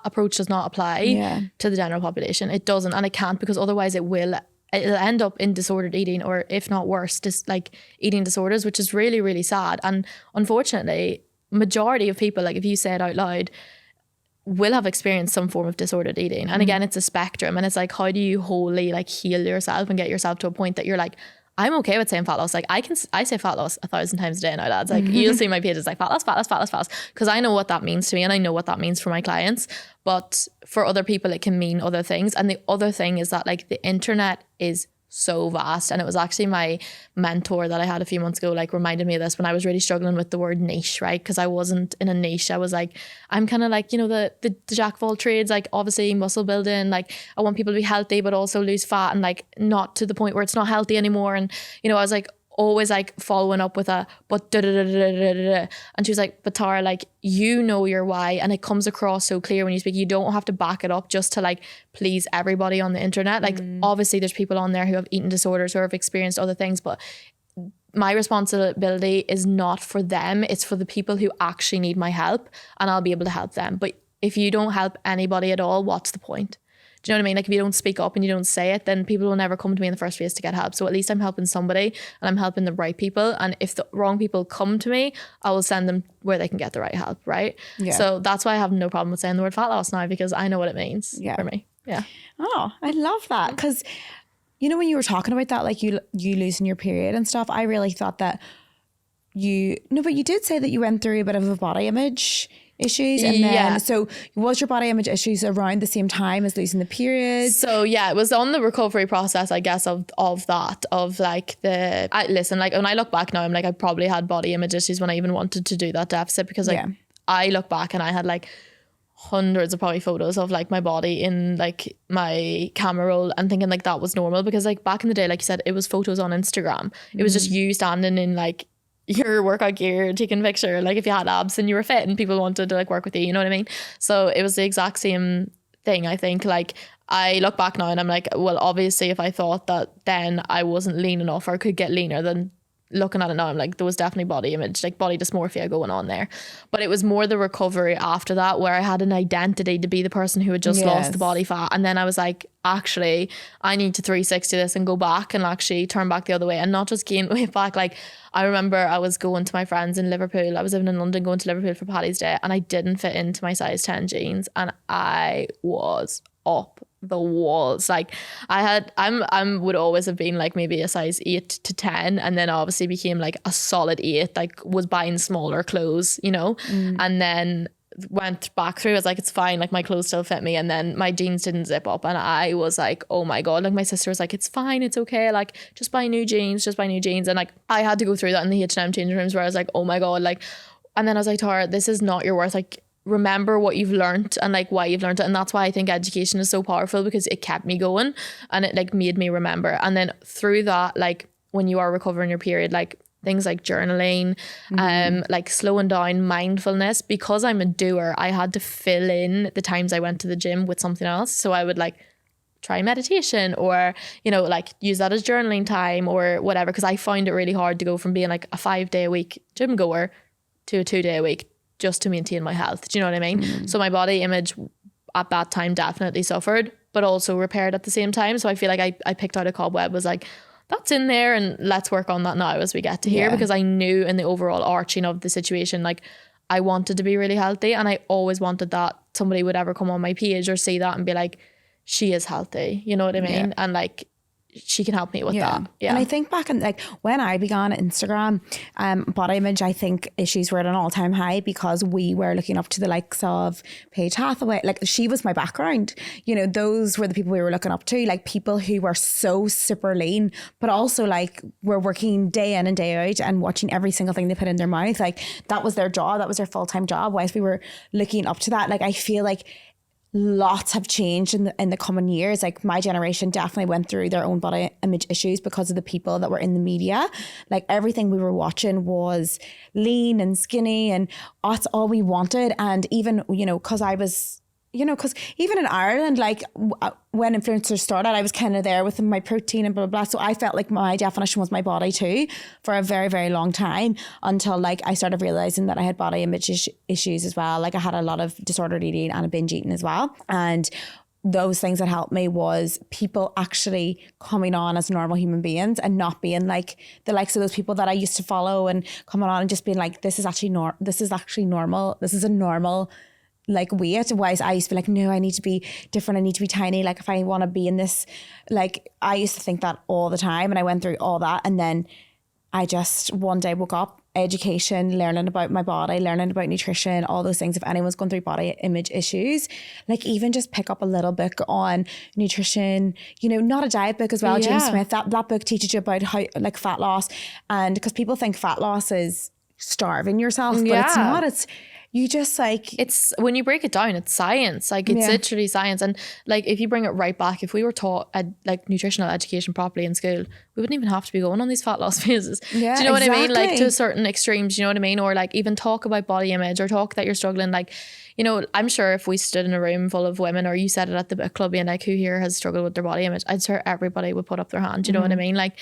approach does not apply to the general population. It doesn't, and it can't, because otherwise it'll end up in disordered eating, or if not worse, just like eating disorders, which is really, really sad. And unfortunately, majority of people, like if you say it out loud, will have experienced some form of disordered eating. And again, it's a spectrum, and it's like, how do you wholly like heal yourself and get yourself to a point that you're like, I'm okay with saying fat loss. Like I say fat loss 1,000 times a day now, lads. Like you'll see my pages like fat loss, because I know what that means to me, and I know what that means for my clients. But for other people, it can mean other things. And the other thing is that like the internet is so vast. And it was actually my mentor that I had a few months ago, like reminded me of this when I was really struggling with the word niche, right? Because I wasn't in a niche. I was like, I'm kind of like, you know, the jack of all trades, like obviously muscle building, like I want people to be healthy, but also lose fat, and like not to the point where it's not healthy anymore. And, you know, I was like, always like following up with a but da, da, da, da, da, da, da. And she was like, but Tara, like you know your why, and it comes across so clear when you speak. You don't have to back it up just to like please everybody on the internet. Like obviously there's people on there who have eating disorders or have experienced other things, but my responsibility is not for them, it's for the people who actually need my help, and I'll be able to help them. But if you don't help anybody at all, what's the point? Do you know what I mean? Like if you don't speak up and you don't say it, then people will never come to me in the first place to get help. So at least I'm helping somebody, and I'm helping the right people. And if the wrong people come to me, I will send them where they can get the right help, right? Yeah. So that's why I have no problem with saying the word fat loss now, because I know what it means for me. Yeah. Oh, I love that. Because, you know, when you were talking about that, like you losing your period and stuff, I really thought that but you did say that you went through a bit of a body image issues, and then so was your body image issues around the same time as losing the period? So yeah, it was on the recovery process, I guess, of that, of like listen, like when I look back now, I'm like, I probably had body image issues when I even wanted to do that deficit, because like I look back and I had like hundreds of probably photos of like my body in like my camera roll, and thinking like that was normal, because like back in the day, like you said, it was photos on Instagram. It was just you standing in like your workout gear, taking a picture, like if you had abs and you were fit and people wanted to like work with you, you know what I mean? So it was the exact same thing. I think like I look back now and I'm like, well, obviously if I thought that then I wasn't lean enough or could get leaner, then looking at it now, I'm like, there was definitely body image, like body dysmorphia going on there. But it was more the recovery after that, where I had an identity to be the person who had just lost the body fat. And then I was like, actually, I need to 360 this and go back and actually turn back the other way and not just gain weight back. Like I remember I was going to my friends in Liverpool. I was living in London, going to Liverpool for Paddy's Day, and I didn't fit into my size 10 jeans, and I was up the walls. Like I'm would always have been like maybe a size 8 to 10, and then obviously became like a solid 8, like was buying smaller clothes, you know, and then went back through. I was like, it's fine, like my clothes still fit me, and then my jeans didn't zip up, and I was like, oh my god. Like my sister was like, it's fine, it's okay, like just buy new jeans. And like I had to go through that in the H&M changing rooms, where I was like, oh my god, like, and then I was like, Tara, this is not your worth. Like remember what you've learned and like why you've learned it. And that's why I think education is so powerful, because it kept me going and it like made me remember. And then through that, like when you are recovering your period, like things like journaling, like slowing down, mindfulness, because I'm a doer, I had to fill in the times I went to the gym with something else. So I would like try meditation, or, you know, like use that as journaling time or whatever, because I find it really hard to go from being like a 5-day-a-week gym goer to a 2-day-a-week just to maintain my health. Do you know what I mean? So my body image at that time definitely suffered, but also repaired at the same time. So I feel like I picked out a cobweb, was like, that's in there, and let's work on that now as we get to here, because I knew in the overall arching of the situation, like I wanted to be really healthy, and I always wanted that somebody would ever come on my page or see that and be like, she is healthy, you know what I mean? And like she can help me with that. Yeah. And I think back in like when I began Instagram, body image, I think issues were at an all-time high because we were looking up to the likes of Paige Hathaway. Like she was my background. You know, those were the people we were looking up to, like people who were so super lean, but also like were working day in and day out and watching every single thing they put in their mouth. Like that was their job. That was their full-time job. Whilst we were looking up to that, like I feel like lots have changed in the coming years. Like my generation definitely went through their own body image issues because of the people that were in the media. Like everything we were watching was lean and skinny and that's all we wanted. And even, you know, because I was, you know, because even in Ireland, like when influencers started, I was kind of there with my protein and blah, blah, blah. So I felt like my definition was my body too for a very, very long time until like I started realizing that I had body image issues as well. Like I had a lot of disordered eating and a binge eating as well. And those things that helped me was people actually coming on as normal human beings and not being like the likes of those people that I used to follow and coming on and just being like, this is actually normal. This is a normal like weight. Whereas I used to be like, no, I need to be different. I need to be tiny. Like if I want to be in this, like I used to think that all the time and I went through all that. And then I just one day woke up, education, learning about my body, learning about nutrition, all those things. If anyone's going through body image issues, like even just pick up a little book on nutrition, you know, not a diet book as well. James Smith, that book teaches you about how like fat loss. And because people think fat loss is starving yourself, but it's not. It's you just like, it's when you break it down, it's science. Like it's literally science. And like if you bring it right back, if we were taught like nutritional education properly in school, we wouldn't even have to be going on these fat loss phases. Yeah, do you know what I mean? Like to certain extremes, you know what I mean? Or like even talk about body image or talk that you're struggling. Like, you know, I'm sure if we stood in a room full of women, or you said it at the book club being like, who here has struggled with their body image, I'm sure everybody would put up their hand. Do you know what I mean? Like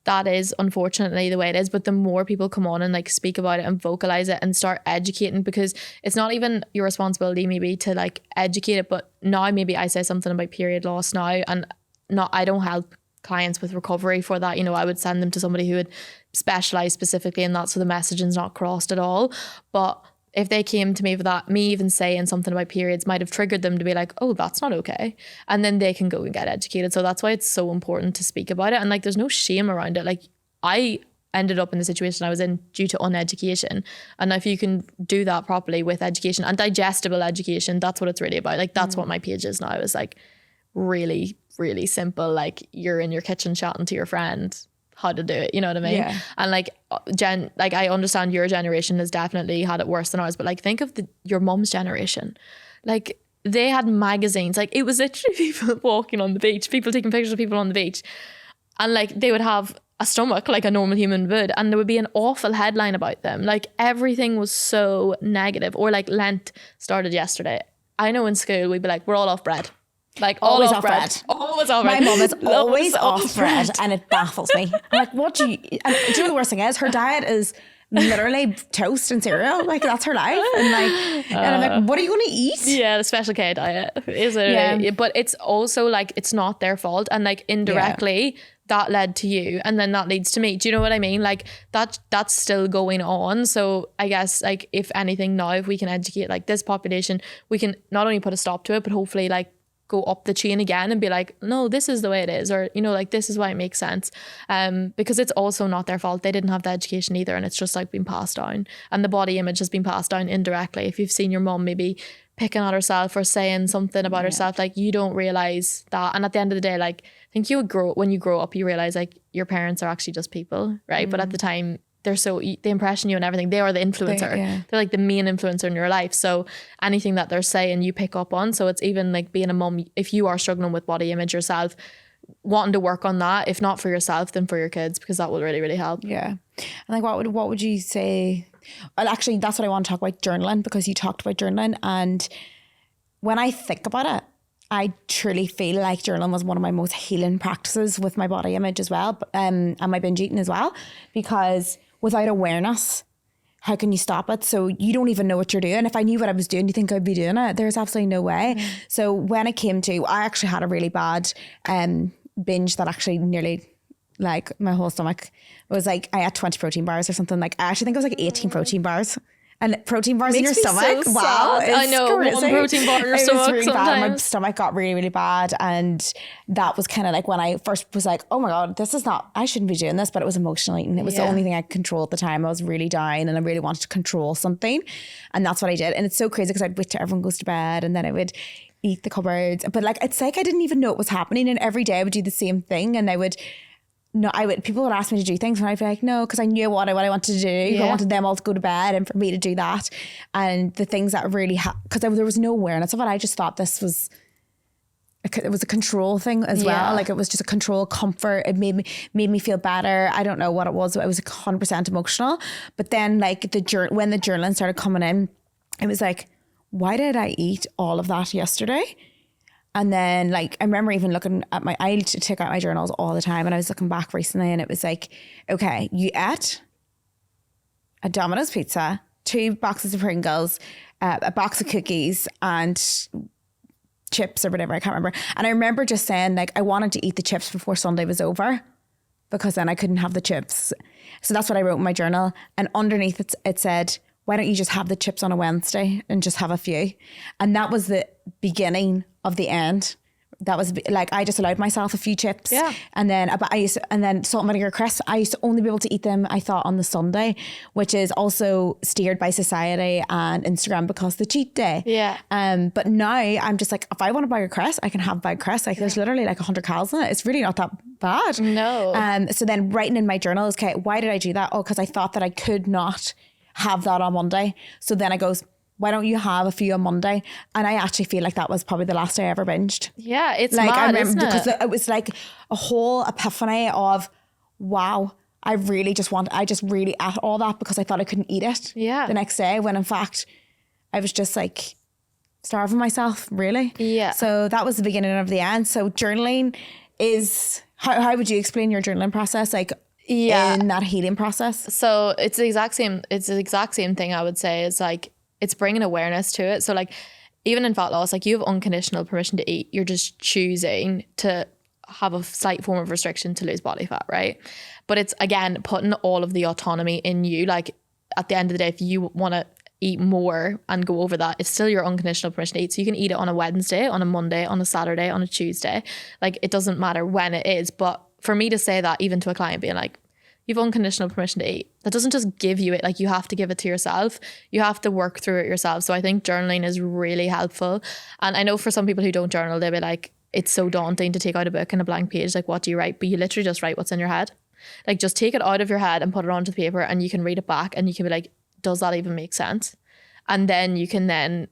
that is unfortunately the way it is. But the more people come on and like speak about it and vocalize it and start educating, because it's not even your responsibility maybe to like educate it, but now maybe I say something about period loss now and I don't help clients with recovery for that. You know, I would send them to somebody who would specialize specifically in that, so the messaging's not crossed at all. But if they came to me for that, me even saying something about periods might have triggered them to be like, oh, that's not okay. And then they can go and get educated. So that's why it's so important to speak about it. And like, there's no shame around it. Like I ended up in the situation I was in due to uneducation. And if you can do that properly with education and digestible education, that's what it's really about. Like that's what my page is now, is like really, really simple. Like you're in your kitchen chatting to your friend how to do it, you know what I mean? Yeah. And like like I understand your generation has definitely had it worse than ours, but like think of your mum's generation. Like they had magazines, like it was literally people walking on the beach, people taking pictures of people on the beach, and like they would have a stomach like a normal human would, and there would be an awful headline about them. Like everything was so negative. Or like Lent started yesterday. I know in school we'd be like, we're all off bread. Like always off bread. Always off bread. My mum is always off bread and it baffles me. I'm like, what do you eat? And do you know the worst thing is? Her diet is literally toast and cereal. Like that's her life. And I'm like, what are you going to eat? Yeah, the Special K diet. Is it? Yeah. But it's also like, it's not their fault. And like indirectly that led to you, and then that leads to me. Do you know what I mean? Like that's still going on. So I guess like if anything now, if we can educate like this population, we can not only put a stop to it, but hopefully like go up the chain again and be like, no, this is the way it is, or you know, like this is why it makes sense, because it's also not their fault. They didn't have the education either, and it's just like been passed down, and the body image has been passed down indirectly. If you've seen your mum maybe picking at herself or saying something about herself, like you don't realize that. And at the end of the day, like I think when you grow up you realize like your parents are actually just people, right? But at the time they're so, they impression you and everything. They are the influencer. They're like the main influencer in your life. So anything that they're saying, you pick up on. So it's even like being a mum, if you are struggling with body image yourself, wanting to work on that, if not for yourself, then for your kids, because that will really, really help. Yeah. And like, what would you say? Well, actually, that's what I want to talk about, journaling, because you talked about journaling. And when I think about it, I truly feel like journaling was one of my most healing practices with my body image as well, and my binge eating as well, because without awareness, how can you stop it? So you don't even know what you're doing. If I knew what I was doing, do you think I'd be doing it? There's absolutely no way. So when it came to, I actually had a really bad binge that actually nearly, like my whole stomach was like, I had 20 protein bars or something. Like I actually think it was like 18 protein bars. And protein bars in your Makes me stomach. so wow. sad. I it's know, one crazy. protein bar in your It was stomach really bad. My sometimes. stomach got really, really bad. And that was kind of like when I first was like, oh my God, this is not, I shouldn't be doing this. But it was emotional eating. It was the Yeah. only thing I could control at the time. I was really down and I really wanted to control something. And that's what I did. And it's so crazy because I'd wait till everyone goes to bed and then I would eat the cupboards. But like, it's like I didn't even know it was happening. And every day I would do the same thing. And people would ask me to do things and I'd be like, no, because I knew what I wanted to do. Yeah. I wanted them all to go to bed and for me to do that. And the things that really, because there was no awareness of it. I just thought this was, it was a control thing as well. Yeah. Like it was just a control, comfort. It made me feel better. I don't know what it was. It was 100% emotional. But then like when the journaling started coming in, it was like, why did I eat all of that yesterday? And then like, I remember even looking at I used to take out my journals all the time and I was looking back recently and it was like, okay, you ate a Domino's pizza, 2 boxes of Pringles, a box of cookies and chips or whatever, I can't remember. And I remember just saying like, I wanted to eat the chips before Sunday was over because then I couldn't have the chips. So that's what I wrote in my journal. And underneath it said, why don't you just have the chips on a Wednesday and just have a few? And that was the beginning of the end. That was like, I just allowed myself a few chips. Yeah. And then salt and vinegar crisps. I used to only be able to eat them, I thought, on the Sunday, which is also steered by society and Instagram because the cheat day. Yeah. But now I'm just like, if I want to buy a crisp, I can have a bag of crisp. Like there's literally like 100 calories in it. It's really not that bad. No. So then writing in my journal is, okay, why did I do that? Oh, because I thought that I could not have that on Monday. So then I goes, why don't you have a few on Monday? And I actually feel like that was probably the last day I ever binged. Yeah, it's Like mad, I remember isn't because it? it was like a whole epiphany of, wow, I just really ate all that because I thought I couldn't eat it Yeah. the next day when in fact I was just like starving myself, really. Yeah. So that was the beginning of the end. So journaling is, how would you explain your journaling process? Like Yeah. in that healing process? So it's the exact same thing I would say. Is like, it's bringing awareness to it. So like, even in fat loss, like you have unconditional permission to eat. You're just choosing to have a slight form of restriction to lose body fat, right? But it's, again, putting all of the autonomy in you. Like at the end of the day, if you want to eat more and go over that, it's still your unconditional permission to eat. So you can eat it on a Wednesday, on a Monday, on a Saturday, on a Tuesday. Like it doesn't matter when it is. But for me to say that even to a client being like, you've unconditional permission to eat, that doesn't just give you it. Like you have to give it to yourself. You have to work through it yourself. So I think journaling is really helpful. And I know for some people who don't journal, they'll be like, it's so daunting to take out a book and a blank page. Like, what do you write? But you literally just write what's in your head. Like just take it out of your head and put it onto the paper and you can read it back and you can be like, does that even make sense? And then you can then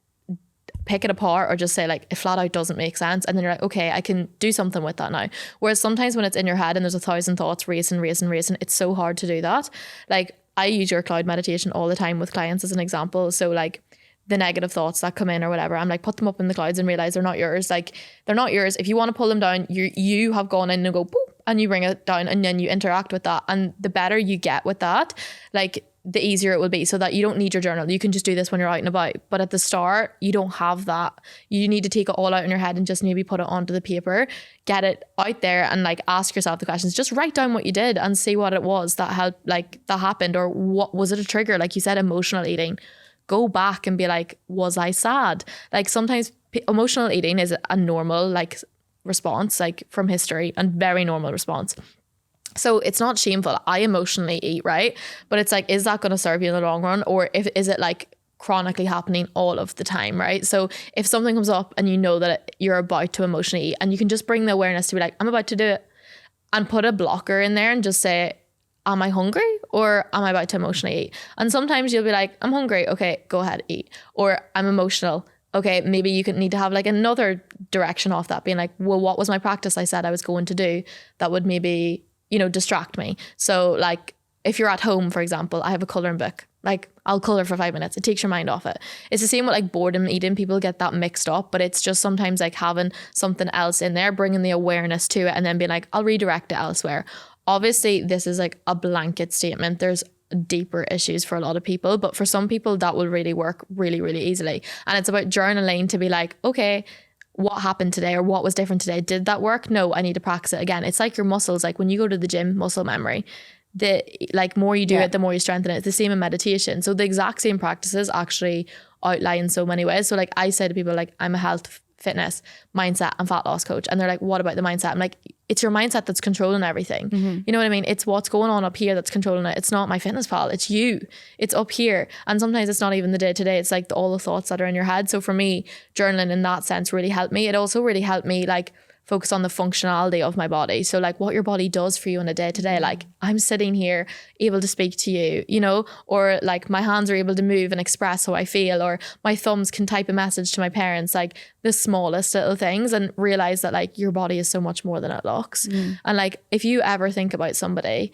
pick it apart or just say like, it flat out doesn't make sense. And then you're like, okay, I can do something with that now. Whereas sometimes when it's in your head and there's 1,000 thoughts racing, it's so hard to do that. Like I use your cloud meditation all the time with clients as an example. So like the negative thoughts that come in or whatever, I'm like, put them up in the clouds and realize they're not yours. Like they're not yours. If you want to pull them down, you have gone in and go boop and you bring it down and then you interact with that. And the better you get with that, like the easier it will be, so that you don't need your journal. You can just do this when you're out and about. But at the start, you don't have that. You need to take it all out in your head and just maybe put it onto the paper, get it out there and like ask yourself the questions. Just write down what you did and see what it was that helped, like that happened, or what was it a trigger? Like you said, emotional eating. Go back and be like, was I sad? Like sometimes emotional eating is a normal like response, like from history, and very normal response. So it's not shameful. I emotionally eat, right? But it's like, is that going to serve you in the long run? Or is it like chronically happening all of the time, right? So if something comes up and you know that you're about to emotionally eat, and you can just bring the awareness to be like, I'm about to do it, and put a blocker in there and just say, am I hungry or am I about to emotionally eat? And sometimes you'll be like, I'm hungry. Okay, go ahead, eat. Or I'm emotional. Okay, maybe you could need to have like another direction off that, being like, well, what was my practice I said I was going to do that would maybe, distract me? So like if you're at home, for example, I have a colouring book. Like I'll colour for 5 minutes. It takes your mind off it. It's the same with like boredom eating. People get that mixed up, but it's just sometimes like having something else in there, bringing the awareness to it and then being like, I'll redirect it elsewhere. Obviously, this is like a blanket statement. There's deeper issues for a lot of people, but for some people that will really work really, really easily. And it's about journaling to be like, okay, what happened today or what was different today? Did that work? No, I need to practice it again. It's like your muscles. Like when you go to the gym, muscle memory, the like more you do it, the more you strengthen it. It's the same in meditation. So the exact same practices actually outline in so many ways. So like I say to people, like, I'm a health, fitness, mindset and fat loss coach, and they're like, what about the mindset? I'm like, it's your mindset that's controlling everything. You know what I mean? It's what's going on up here that's controlling it. It's not my fitness pal, it's you. It's up here. And sometimes it's not even the day to day, it's like all the thoughts that are in your head. So for me, journaling in that sense really helped me. It also really helped me like focus on the functionality of my body. So like what your body does for you on a day to day, like I'm sitting here able to speak to you, you know, or like my hands are able to move and express how I feel, or my thumbs can type a message to my parents, like the smallest little things, and realize that like your body is so much more than it looks. And like, if you ever think about somebody,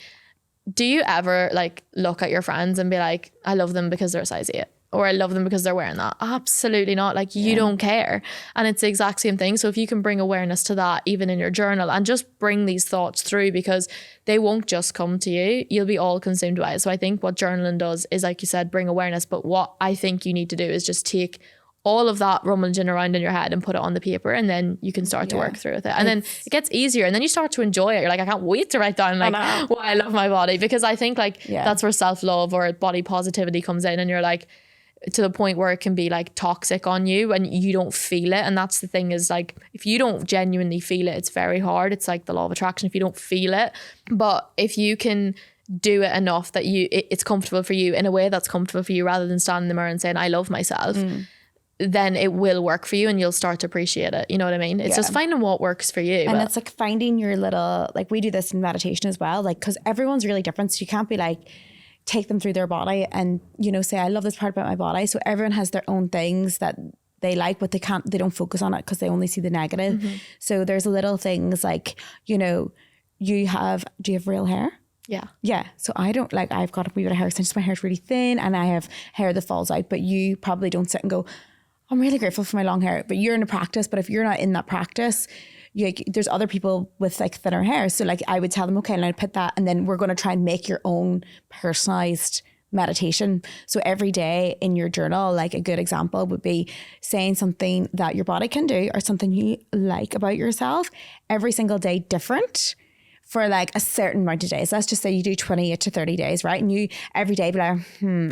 do you ever like look at your friends and be like, I love them because they're a size 8? Or I love them because they're wearing that? Absolutely not. Like you don't care. And it's the exact same thing. So if you can bring awareness to that, even in your journal, and just bring these thoughts through, because they won't just come to you, you'll be all consumed by it. So I think what journaling does is, like you said, bring awareness. But what I think you need to do is just take all of that rummaging around in your head and put it on the paper, and then you can start to work through with it. And then it gets easier, and then you start to enjoy it. You're like, I can't wait to write down like why I love my body, because I think like that's where self-love or body positivity comes in, and you're like, to the point where it can be like toxic on you and you don't feel it. And that's the thing, is like, if you don't genuinely feel it, it's very hard. It's like the law of attraction if you don't feel it. But if you can do it enough that it's comfortable for you in a way that's comfortable for you, rather than standing in the mirror and saying, I love myself, then it will work for you and you'll start to appreciate it. You know what I mean? It's just finding what works for you. And it's like finding your little, like we do this in meditation as well, like, because everyone's really different. So you can't be like, take them through their body and, you know, say, I love this part about my body. So everyone has their own things that they like, but they don't focus on it because they only see the negative. So there's little things like, you know, do you have real hair? Yeah. So I don't, like, I've got a wee bit of hair extensions. My hair's really thin and I have hair that falls out, but you probably don't sit and go, I'm really grateful for my long hair, but you're in a practice. But if you're not in that practice, there's other people with like thinner hair. So like I would tell them, okay, and I'd put that, and then we're going to try and make your own personalized meditation. So every day in your journal, like a good example would be saying something that your body can do or something you like about yourself every single day, different for like a certain amount of days. Let's just say you do 28 to 30 days, right? And you every day be like,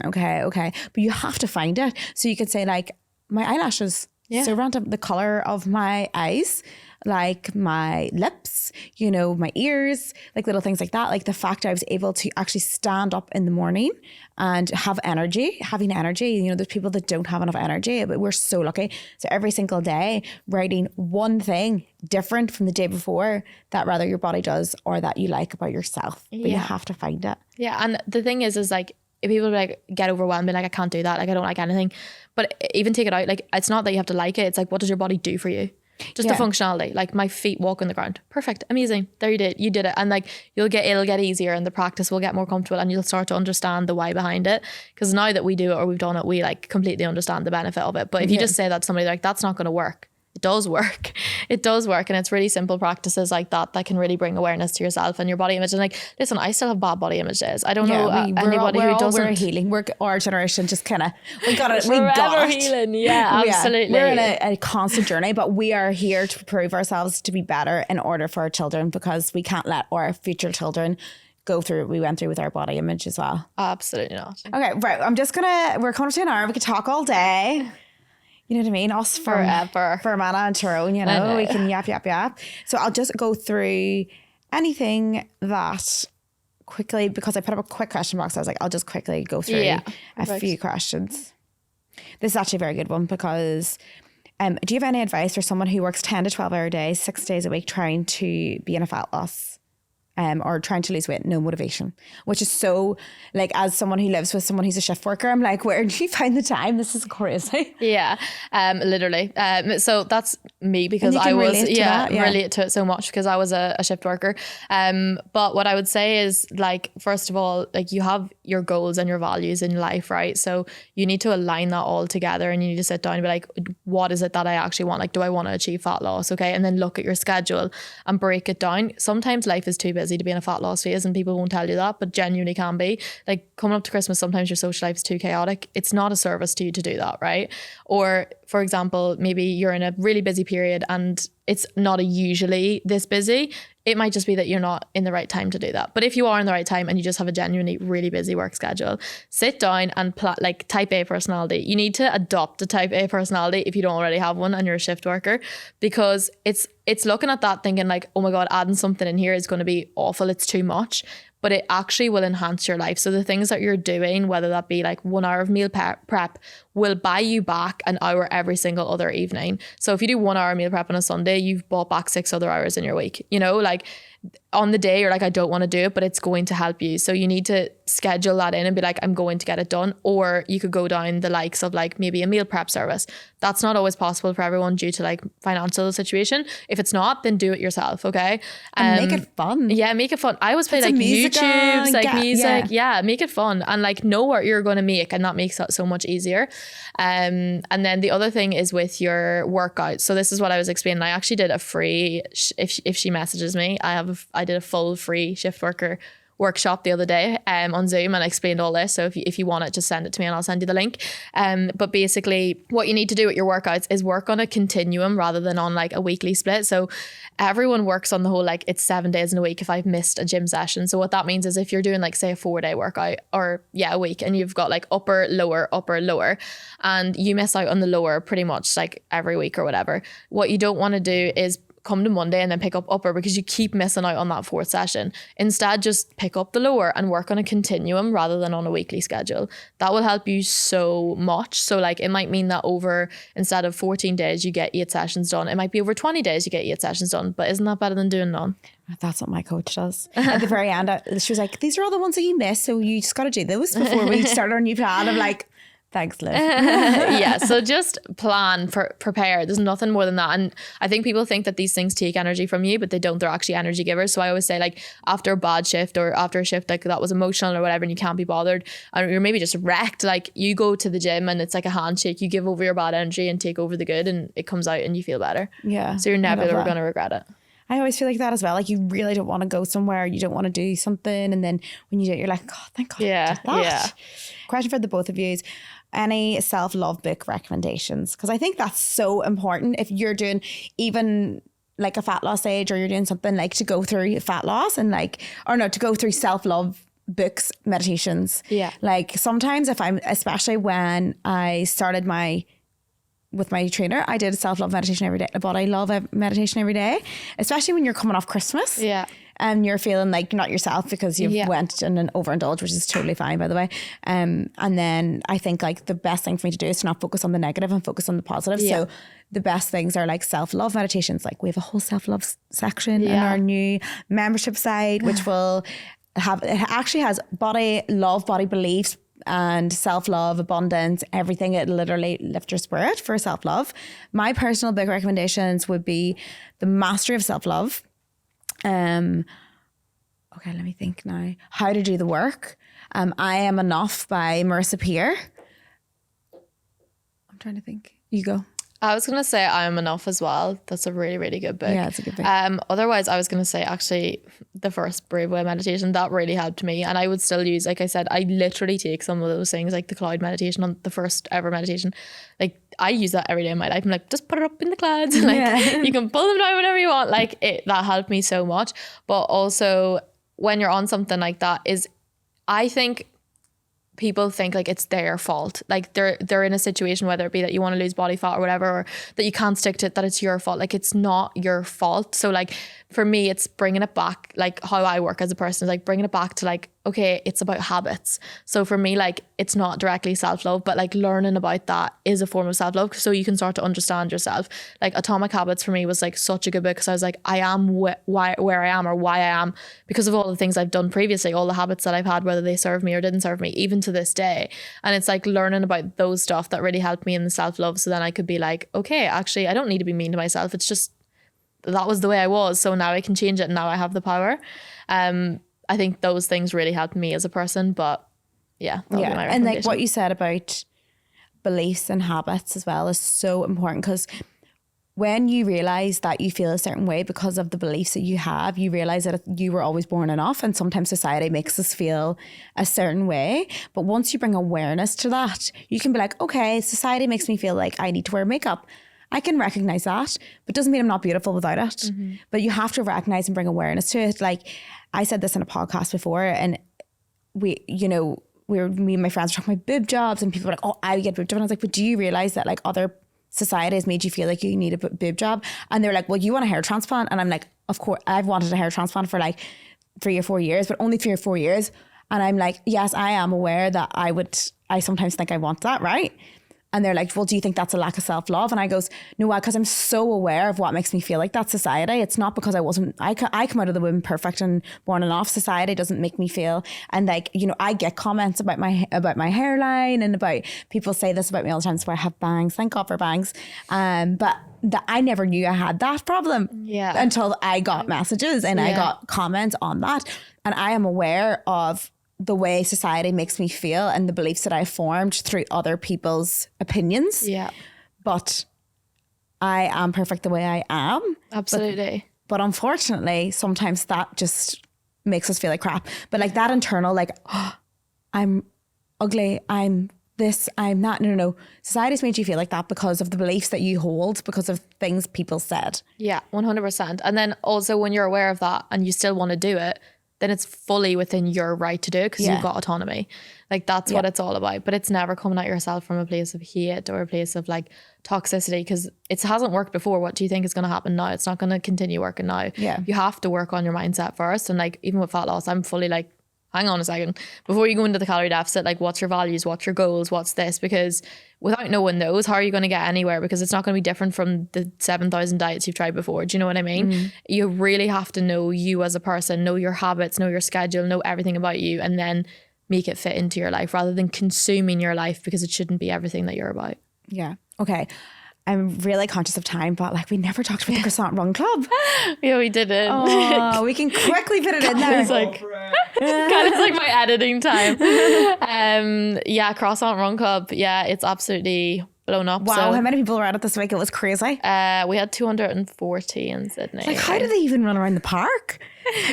okay. But you have to find it. So you could say like, my eyelashes, so random, the color of my eyes, like my lips, you know, my ears, like little things like that. Like the fact I was able to actually stand up in the morning and have energy, having energy. You know, there's people that don't have enough energy, but we're so lucky. So every single day, writing one thing different from the day before that rather your body does or that you like about yourself. But you have to find it. Yeah. And the thing is like, if people like get overwhelmed and like, I can't do that, like I don't like anything, but even take it out, like it's not that you have to like it, it's like, what does your body do for you? Just the functionality, like my feet walk on the ground, perfect, amazing, there you did it. And like it'll get easier and the practice will get more comfortable and you'll start to understand the why behind it, because now that we do it or we've done it, we like completely understand the benefit of it. But if you just say that to somebody, like, that's not going to work, it does work. It does work. And it's really simple practices like that can really bring awareness to yourself and your body image. And like, listen, I still have bad body image days. I don't know anybody who doesn't. We're healing. Our generation just kind of, we got it. Forever healing. Yeah, absolutely. We're in a constant journey, but we are here to prove ourselves to be better in order for our children, because we can't let our future children go through what we went through with our body image as well. Absolutely not. Okay, right. We're coming up to an hour. We could talk all day. You know what I mean? Us forever. For Amanda and Tyrone, you know, we can yap. So I'll just go through anything that quickly, because I put up a quick question box. I was like, I'll just quickly go through a few questions. This is actually a very good one, because do you have any advice for someone who works 10 to 12 hour days, 6 days a week, trying to be in a fat loss? Or trying to lose weight, no motivation, which is so, like, as someone who lives with someone who's a shift worker, I'm like, where do you find the time? This is crazy. Yeah, literally. So that's me, because I was relate to it so much because I was a shift worker. But what I would say is, like, first of all, like, you have your goals and your values in life, right? So you need to align that all together, and you need to sit down and be like, what is it that I actually want? Like, do I want to achieve fat loss? Okay, and then look at your schedule and break it down. Sometimes life is too busy to be in a fat loss phase, and people won't tell you that, but genuinely can be. Like, coming up to Christmas, sometimes your social life is too chaotic. It's not a service to you to do that, right? Or for example, maybe you're in a really busy period and it's not usually this busy. It might just be that you're not in the right time to do that. But if you are in the right time and you just have a genuinely really busy work schedule, sit down and like type A personality. You need to adopt a type A personality if you don't already have one and you're a shift worker, because it's looking at that thinking like, oh my God, adding something in here is going to be awful. It's too much. But it actually will enhance your life. So the things that you're doing, whether that be like 1 hour of meal prep, will buy you back an hour every single other evening. So if you do 1 hour meal prep on a Sunday, you've bought back 6 other hours in your week. You know, like on the day you're like, I don't want to do it, but it's going to help you. So you need to schedule that in and be like, I'm going to get it done. Or you could go down the likes of like maybe a meal prep service. That's not always possible for everyone due to like financial situation. If it's not, then do it yourself. Okay. And make it fun. Yeah, make it fun. I always play like YouTubes, like music. Yeah, make it fun and like know what you're going to make, and that makes it so much easier. And then the other thing is with your workout. So this is what I was explaining. I actually did a free, if she messages me, I did a full free shift worker workshop the other day on Zoom, and I explained all this. So if you want it, just send it to me and I'll send you the link. But basically what you need to do with your workouts is work on a continuum rather than on like a weekly split. So everyone works on the whole like it's 7 days in a week if I've missed a gym session. So what that means is if you're doing like say a 4-day workout or a week, and you've got like upper, lower, and you miss out on the lower pretty much like every week or whatever, what you don't want to do is come to Monday and then pick up upper because you keep missing out on that 4th session. Instead, just pick up the lower and work on a continuum rather than on a weekly schedule. That will help you so much. So like it might mean that over, instead of 14 days, you get 8 sessions done. It might be over 20 days, you get 8 sessions done. But isn't that better than doing none? That's what my coach does. At the very end, she was like, these are all the ones that you missed. So you just got to do those before we start our new plan. I'm like, thanks, Liv. Yeah, so just plan, prepare. There's nothing more than that. And I think people think that these things take energy from you, but they don't. They're actually energy givers. So I always say like after a bad shift or after a shift like that was emotional or whatever and you can't be bothered and you're maybe just wrecked, like you go to the gym and it's like a handshake. You give over your bad energy and take over the good and it comes out and you feel better. Yeah. So you're never ever going to regret it. I always feel like that as well. Like you really don't want to go somewhere, you don't want to do something, and then when you do it, you're like, oh, thank God. Yeah. I did that. Yeah. Question for the both of you is, any self-love book recommendations? Because I think that's so important if you're doing even like a fat loss stage, or you're doing something like to go through fat loss and like, or no, to go through self-love books, meditations. Yeah. Like sometimes especially when I started with my trainer, I did a self-love meditation every day, a body love meditation every day, especially when you're coming off Christmas. Yeah. And you're feeling like not yourself because you've went and overindulged, which is totally fine, by the way. And then I think like the best thing for me to do is to not focus on the negative and focus on the positive. Yeah. So the best things are like self-love meditations. Like we have a whole self-love section in our new membership site, which will have, it actually has body love, body beliefs, and self-love, abundance, everything. It literally lift your spirit for self-love. My personal book recommendations would be The Mastery of Self-Love. Okay, let me think now. How to Do the Work. I Am Enough by Marissa Peer. I'm trying to think. You go. I was going to say I Am Enough as well. That's a really, really good book. Yeah, it's a good book. Otherwise, I was going to say actually the first Brave Way meditation, that really helped me. And I would still use, like I said, I literally take some of those things like the cloud meditation on the first ever meditation. Like I use that every day in my life. I'm like, just put it up in the clouds. Like you can pull them down whenever you want. Like that helped me so much. But also when you're on something like that I think people think like it's their fault. Like they're in a situation, whether it be that you want to lose body fat or whatever, or that you can't stick to it, that it's your fault. Like it's not your fault. So like for me, it's bringing it back, like how I work as a person is like bringing it back to like, okay, it's about habits. So for me, like it's not directly self-love, but like learning about that is a form of self-love. So you can start to understand yourself. Like Atomic Habits for me was like such a good book because I was like, I am where I am or why I am because of all the things I've done previously, all the habits that I've had, whether they serve me or didn't serve me, even to this day. And it's like learning about those stuff that really helped me in the self-love. So then I could be like, okay, actually, I don't need to be mean to myself. It's just, that was the way I was. So now I can change it and now I have the power. I think those things really helped me as a person, but yeah. And like what you said about beliefs and habits as well is so important because when you realize that you feel a certain way because of the beliefs that you have, you realize that you were always born enough, and sometimes society makes us feel a certain way. But once you bring awareness to that, you can be like, okay, society makes me feel like I need to wear makeup. I can recognize that, but doesn't mean I'm not beautiful without it. Mm-hmm. But you have to recognize and bring awareness to it. Like I said this in a podcast before, and me and my friends were talking about boob jobs, and people were like, oh, I get boob jobs. And I was like, but do you realize that like other society has made you feel like you need a boob job? And they're like, well, you want a hair transplant? And I'm like, of course, I've wanted a hair transplant for like 3 or 4 years, but only 3 or 4 years. And I'm like, yes, I am aware that I sometimes think I want that, right? And they're like, well, do you think that's a lack of self-love? And I goes, no, because I'm so aware of what makes me feel like that society. It's not because I come out of the womb perfect and born enough. Society doesn't make me feel. And like, you know, I get comments about my hairline, and about people say this about me all the time. So I have bangs. Thank God for bangs. But I never knew I had that problem until I got messages and I got comments on that. And I am aware of the way society makes me feel and the beliefs that I formed through other people's opinions. Yeah. But I am perfect the way I am. Absolutely. But unfortunately, sometimes that just makes us feel like crap. But like that internal, like, oh, I'm ugly, I'm this, I'm that. No. Society's made you feel like that because of the beliefs that you hold, because of things people said. Yeah, 100%. And then also when you're aware of that and you still want to do it, then it's fully within your right to do it because you've got autonomy. Like that's what it's all about. But it's never coming at yourself from a place of hate or a place of like toxicity, because it hasn't worked before. What do you think is going to happen now? It's not going to continue working now. Yeah. You have to work on your mindset first. And like even with fat loss, I'm fully like, hang on a second. Before you go into the calorie deficit, like what's your values? What's your goals? What's this? Because without knowing those, how are you going to get anywhere? Because it's not going to be different from the 7,000 diets you've tried before. Do you know what I mean? Mm-hmm. You really have to know you as a person, know your habits, know your schedule, know everything about you, and then make it fit into your life rather than consuming your life, because it shouldn't be everything that you're about. Yeah. Okay. I'm really conscious of time, but like we never talked about the Croissant Run Club. Yeah, we didn't. Oh, we can quickly put it in there. It's like, kind of like my editing time. Yeah, Croissant Run Club. Yeah, it's absolutely blown up. Wow, so, how many people were at it this week? It was crazy. We had 240 in Sydney. It's like, how do they even run around the park?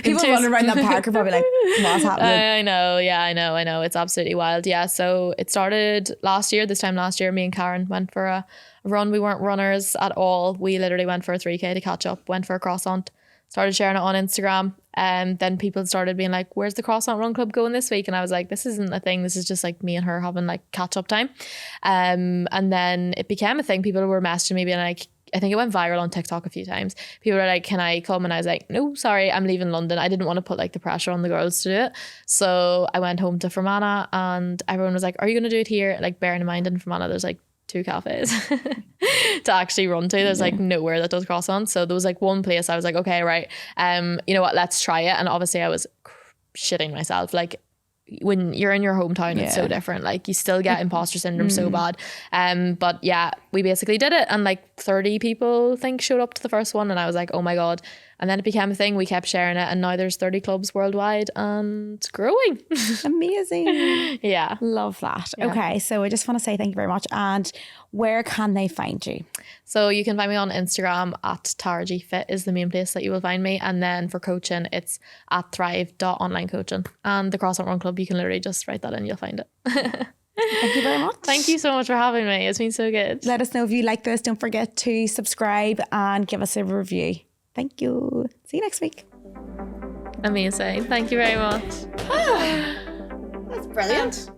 People running around that park are probably like, what's happening? I know. Yeah, I know. It's absolutely wild. Yeah, so it started this time last year, me and Karen went for a run. We weren't runners at all. We literally went for a 3K to catch up, went for a croissant, started sharing it on Instagram. And then people started being like, where's the Croissant Run Club going this week? And I was like, this isn't a thing. This is just like me and her having like catch up time. And then it became a thing. People were messaging me being like, I think it went viral on TikTok a few times. People were like, can I come? And I was like, no, sorry, I'm leaving London. I didn't want to put like the pressure on the girls to do it. So I went home to Fermanagh and everyone was like, are you going to do it here? Like bearing in mind in Fermanagh, there's like 2 cafes to actually run to. There's like nowhere that does croissants. So there was like one place I was like, okay, right. You know what, let's try it. And obviously I was shitting myself. Like when you're in your hometown, it's so different. Like you still get imposter syndrome so bad. But yeah, we basically did it. And like 30 people showed up to the first one. And I was like, oh my God. And then it became a thing. We kept sharing it. And now there's 30 clubs worldwide and growing. Amazing. Yeah. Love that. Yeah. Okay. So I just want to say thank you very much. And where can they find you? So you can find me on Instagram at TGF is the main place that you will find me. And then for coaching, it's at thrive.onlinecoaching. And the Croissant Run Club, you can literally just write that in, you'll find it. Thank you very much. Thank you so much for having me. It's been so good. Let us know if you like this. Don't forget to subscribe and give us a review. Thank you. See you next week. Amazing. Thank you very much. That's brilliant.